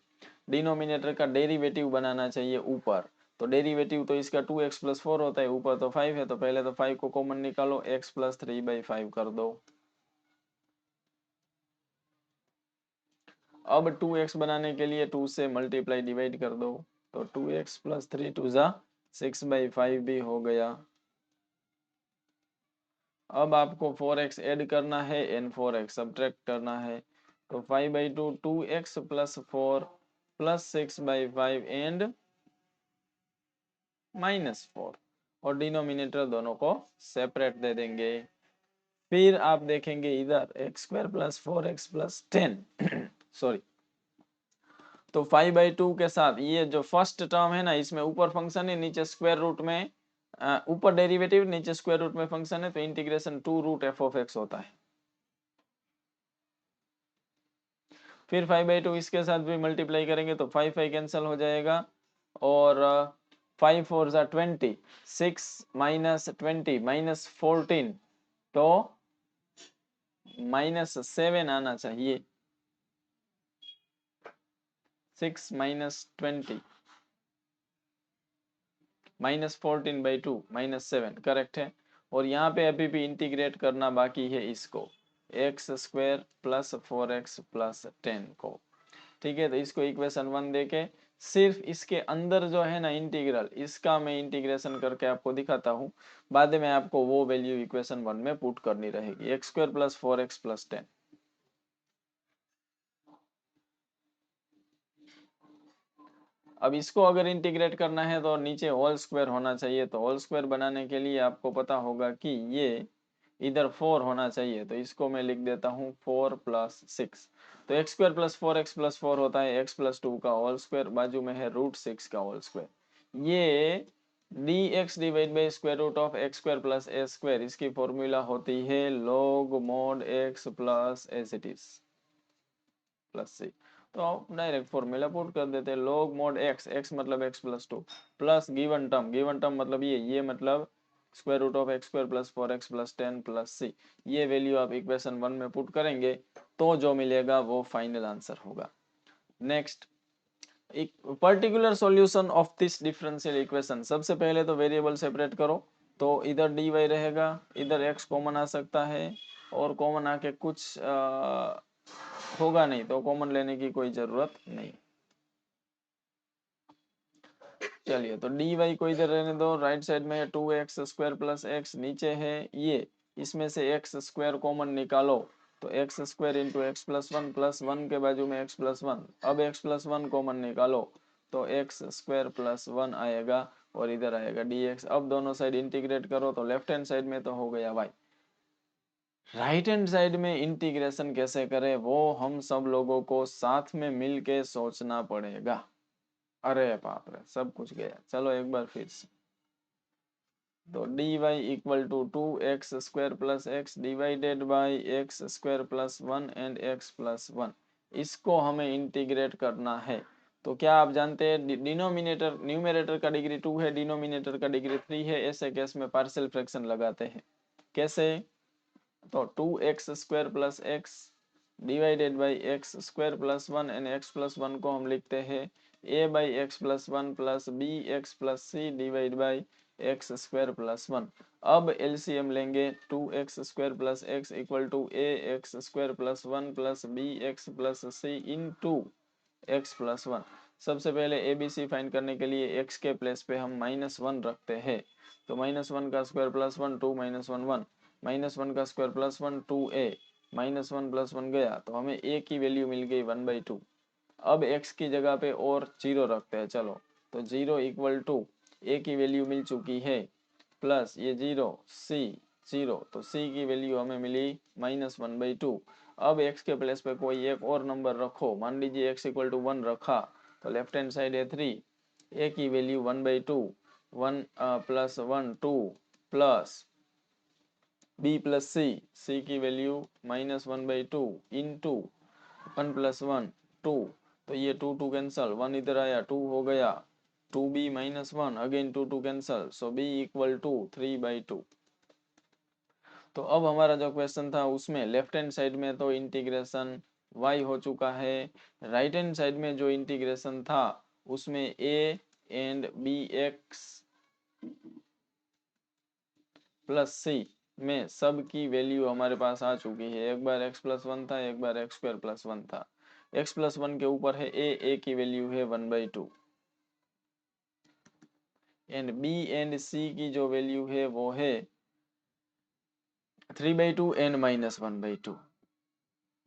[SPEAKER 1] डिनोमिनेटर का डेरिवेटिव बनाना चाहिए ऊपर। तो डेरिवेटिव तो इसका 2x प्लस 4 होता है, ऊपर तो 5 है, तो पहले तो 5 को कॉमन निकालो, x प्लस 3/5 कर दो। अब 2x बनाने के लिए 2 से मल्टीप्लाई डिवाइड कर दो, तो 2x प्लस 3 2 जा 6/5 भी हो गया। अब आपको 4x ऐड करना है एंड 4x सब्ट्रैक्ट करना है, तो 5/2 2x प्लस 4 प्लस 6/5 एंड -4, और डिनोमिनेटर दोनों को सेपरेट दे देंगे। फिर आप देखेंगे इधर x² plus 4x plus 10 sorry, तो 5/2 के साथ ये जो फर्स्ट टर्म है ना, इसमें ऊपर फंक्शन है, नीचे स्क्वायर रूट में, ऊपर डेरिवेटिव नीचे स्क्वायर रूट में फंक्शन है, तो integration 2 root F of X होता है। फिर 5/2 इसके साथ भी मल्टीप्लाई करेंगे तो 5 5 कैंसिल हो जाएगा, और 5 4 जा 20, 6 माइनस 20 माइनस 14, तो -7 आना चाहिए, 6 माइनस 20 -14/2 -7 करेक्ट है। और यहाँ पे अभी भी इंटीग्रेट करना बाकी है इसको, x² प्लस 4x प्लस 10 को। ठीक है, तो इसको इक्वेशन 1 देके सिर्फ इसके अंदर जो है ना इंटीग्रल, इसका मैं इंटीग्रेशन करके आपको दिखाता हूँ, बाद में आपको वो वैल्यू इक्वेशन 1 में पुट करनी रहेगी, x² प्लस 4x प्लस 10। अब इसको अगर इंटीग्रेट करना है तो नीचे होल स्क्वायर होना चाहिए, तो होल स्क्वायर बनाने के लिए आपको पता होगा कि ये इधर 4 होना चाहिए, तो इसको मैं लिख देता हूँ 4 प्लस 6, तो x² प्लस 4x प्लस 4 होता है x प्लस 2 का होल स्क्वायर, बाजू में है √6 का होल स्क्वायर। ये dx divide by square root of x² plus a square, इसकी फॉर्मूला होती है log mod x plus as it is plus c. तो आप डायरेक्ट फॉर्मूला पुट कर देते हैं, log mod x, x मतलब x plus 2 plus given term मतलब ये मतलब square root of x² plus 4x plus 10 plus c. ये वैल्यू आप इक्वेशन 1 में पुट करेंगे तो जो मिलेगा वो फाइनल आंसर होगा। नेक्स्ट, एक particular solution of this differential equation. सबसे पहले तो वेरिएबल सेपरेट करो, तो इधर dy रहेगा, इधर x कॉमन आ सकता है, और कॉमन आके कुछ होगा नहीं, तो कॉमन लेने की कोई जरूरत नहीं। चलिए, तो dy को इधर रहने दो, राइट साइड में है 2x² प्लस x, नीचे है ये, इसमें से x² कॉमन निकालो, तो x² into X plus 1 plus 1 के बाजू में x प्लस 1, अब x प्लस 1 कॉमन निकालो, तो x² प्लस 1 आएगा, और इधर आएगा dx। अब दोनों साइड इंटीग्रेट करो, तो लेफ्ट हैंड साइड में तो हो गया y, राइट हैंड साइड में इंटीग्रेशन कैसे करें वो हम सब लोगों को साथ में मिलके सोचना पड़ेगा। अरे बाप रे, सब कुछ गया। चलो एक बार फिर से, तो dy equal to 2x² plus X divided by x² plus 1 and x plus 1, इसको हमें इंटीग्रेट करना है। तो क्या आप जानते हैं डिनोमिनेटर न्यूमरेटर का डिग्री 2 है, डिनोमिनेटर का डिग्री 3 है, ऐसे केस में पार्शियल फ्रैक्शन लगाते हैं। कैसे? तो 2x² plus X divided by x² plus 1 and x plus 1 को हम लिखते हैं a by X plus 1 plus B X plus C divide by x² plus 1। अब एलसीएम लेंगे, 2x² plus X equal to a x² plus 1 plus B X plus C into X plus 1। सबसे पहले ए बी सी फाइंड करने के लिए x के प्लेस पे हम -1 रखते हैं। तो -1 का स्क्वायर प्लस 1 2 -1 1, -1 का स्क्वायर प्लस 1 2a, -1 प्लस 1 गया तो हमें a की वैल्यू मिल गई 1/2। अब x की जगह पे और 0 रखते हैं, चलो तो 0 इक्वल टू a की वैल्यू मिल चुकी है प्लस ये 0 c 0, तो c की वैल्यू हमें मिली -1/2। अब x के प्लेस पे कोई एक और नंबर रखो, मान लीजिए x इक्वल टू 1 रखा तो लेफ्ट हैंड साइड है 3, a की value 1/2, 1 plus 1 2 plus b plus c की वैल्यू -1/2 इंटू 1 प्लस 1 2, तो ये 2 2 कैंसल, 1 इधर आया 2 हो गया, 2b -1 again 2 2 cancel, so b equal to 3/2। तो अब हमारा जो क्वेश्चन था उसमें लेफ्ट हैंड साइड में तो इंटीग्रेशन y हो चुका है, राइट हैंड साइड में जो इंटीग्रेशन था उसमें a एंड bx प्लस सी में सब की वैल्यू हमारे पास आ चुकी है। एक बार x प्लस 1 था, एक बार x² प्लस 1 था। x प्लस 1 के ऊपर है a की वैल्यू है 1/2 एंड b एंड c की जो वैल्यू है वो है 3/2 एंड -1/2।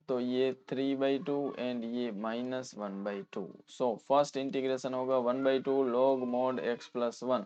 [SPEAKER 1] तो ये 3/2 एंड ये -1/2। सो फर्स्ट इंटीग्रेशन होगा 1/2 log mod x प्लस 1,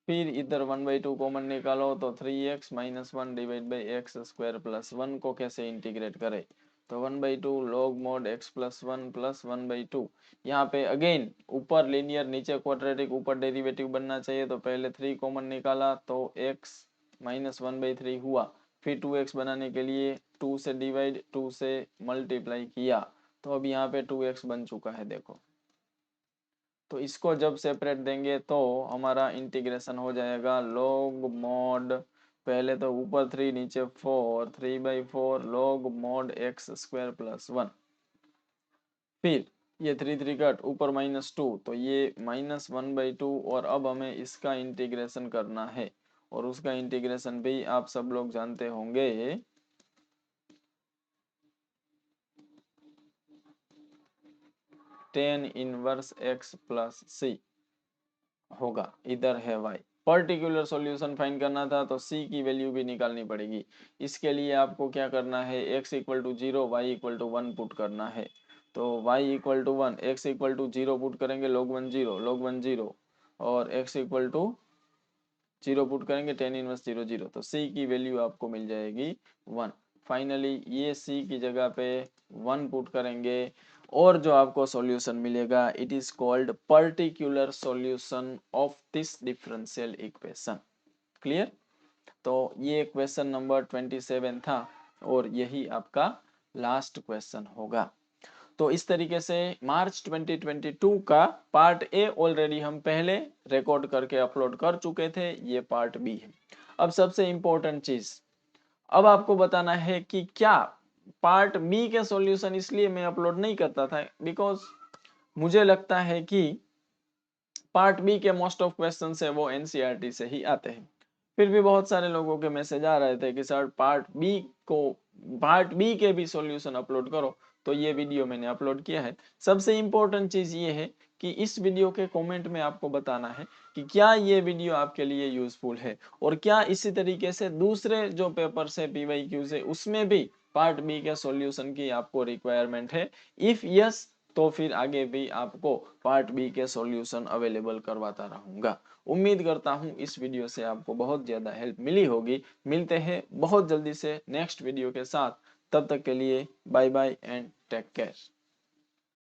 [SPEAKER 1] फिर इधर 1/2 कॉमन निकालो तो 3x - 1 divide by x² plus 1 को कैसे इंटीग्रेट करें? तो 1/2 log mod x plus 1 plus 1/2। यहाँ पे अगेन ऊपर लीनियर नीचे क्वाड्रेटिक, ऊपर डेरिवेटिव बनना चाहिए, तो पहले 3 कॉमन निकाला तो x -1/3 हुआ, फिर 2x बनाने के लिए 2 से डिवाइड 2 से मल्टीप्लाई किया, तो अब यहाँ पे 2x बन चुका है देखो। तो इसको जब सेपरेट देंगे तो हमारा इंटीग्रेशन हो जाएगा log mod, पहले तो ऊपर 3 नीचे 4, 3/4 log mod x² प्लस 1, फिर ये 3 3 कट ऊपर -2, तो ये -1/2, और अब हमें इसका इंटीग्रेशन करना है और उसका इंटीग्रेशन भी आप सब लोग जानते होंगे, tan inverse x plus c होगा, इधर है y। पर्टिकुलर सॉल्यूशन फाइंड करना था तो c की वैल्यू भी निकालनी पड़ेगी। इसके लिए आपको क्या करना है, x equal to 0 y equal to 1 put करना है। तो y equal to 1 x equal to 0 put करेंगे, log 1 0 log 1 0, और x इक्वल टू 0 पुट करेंगे tan इनवर्स 0 0, तो c की वैल्यू आपको मिल जाएगी 1। फाइनली ये c की जगह पे 1 पुट करेंगे और जो आपको सॉल्यूशन मिलेगा it is called particular solution of this differential equation. Clear? तो ये क्वेश्चन नंबर 27 था और यही आपका लास्ट क्वेश्चन होगा। तो इस तरीके से मार्च 2022 का पार्ट ए ऑलरेडी हम पहले रिकॉर्ड करके अपलोड कर चुके थे, ये पार्ट बी है। अब सबसे इंपॉर्टेंट चीज अब आपको बताना है कि क्या पार्ट बी के सॉल्यूशन इसलिए मैं अपलोड नहीं करता था बिकॉज मुझे लगता है कि पार्ट बी के मोस्ट ऑफ क्वेश्चन है वो एनसीईआरटी से ही आते हैं। फिर भी बहुत सारे लोगों के मैसेज आ रहे थे कि सर पार्ट बी के भी सॉल्यूशन अपलोड करो, तो ये वीडियो मैंने अपलोड किया है। सबसे इंपॉर्टेंट चीज ये है कि इस वीडियो के कमेंट में आपको बताना है कि क्या ये वीडियो आपके लिए यूजफुल है और क्या इसी तरीके से दूसरे जो पेपर से पीवाईक्यू से उसमें भी पार्ट बी के सॉल्यूशन की आपको रिक्वायरमेंट है। इफ यस तो फिर आगे भी आपको पार्ट बी के सॉल्यूशन अवेलेबल करवाता रहूंगा। उम्मीद करता हूं इस वीडियो से आपको बहुत ज़्यादा हेल्प मिली होगी। मिलते हैं बहुत जल्दी से नेक्स्ट वीडियो के साथ, तब तक के लिए bye bye and take care.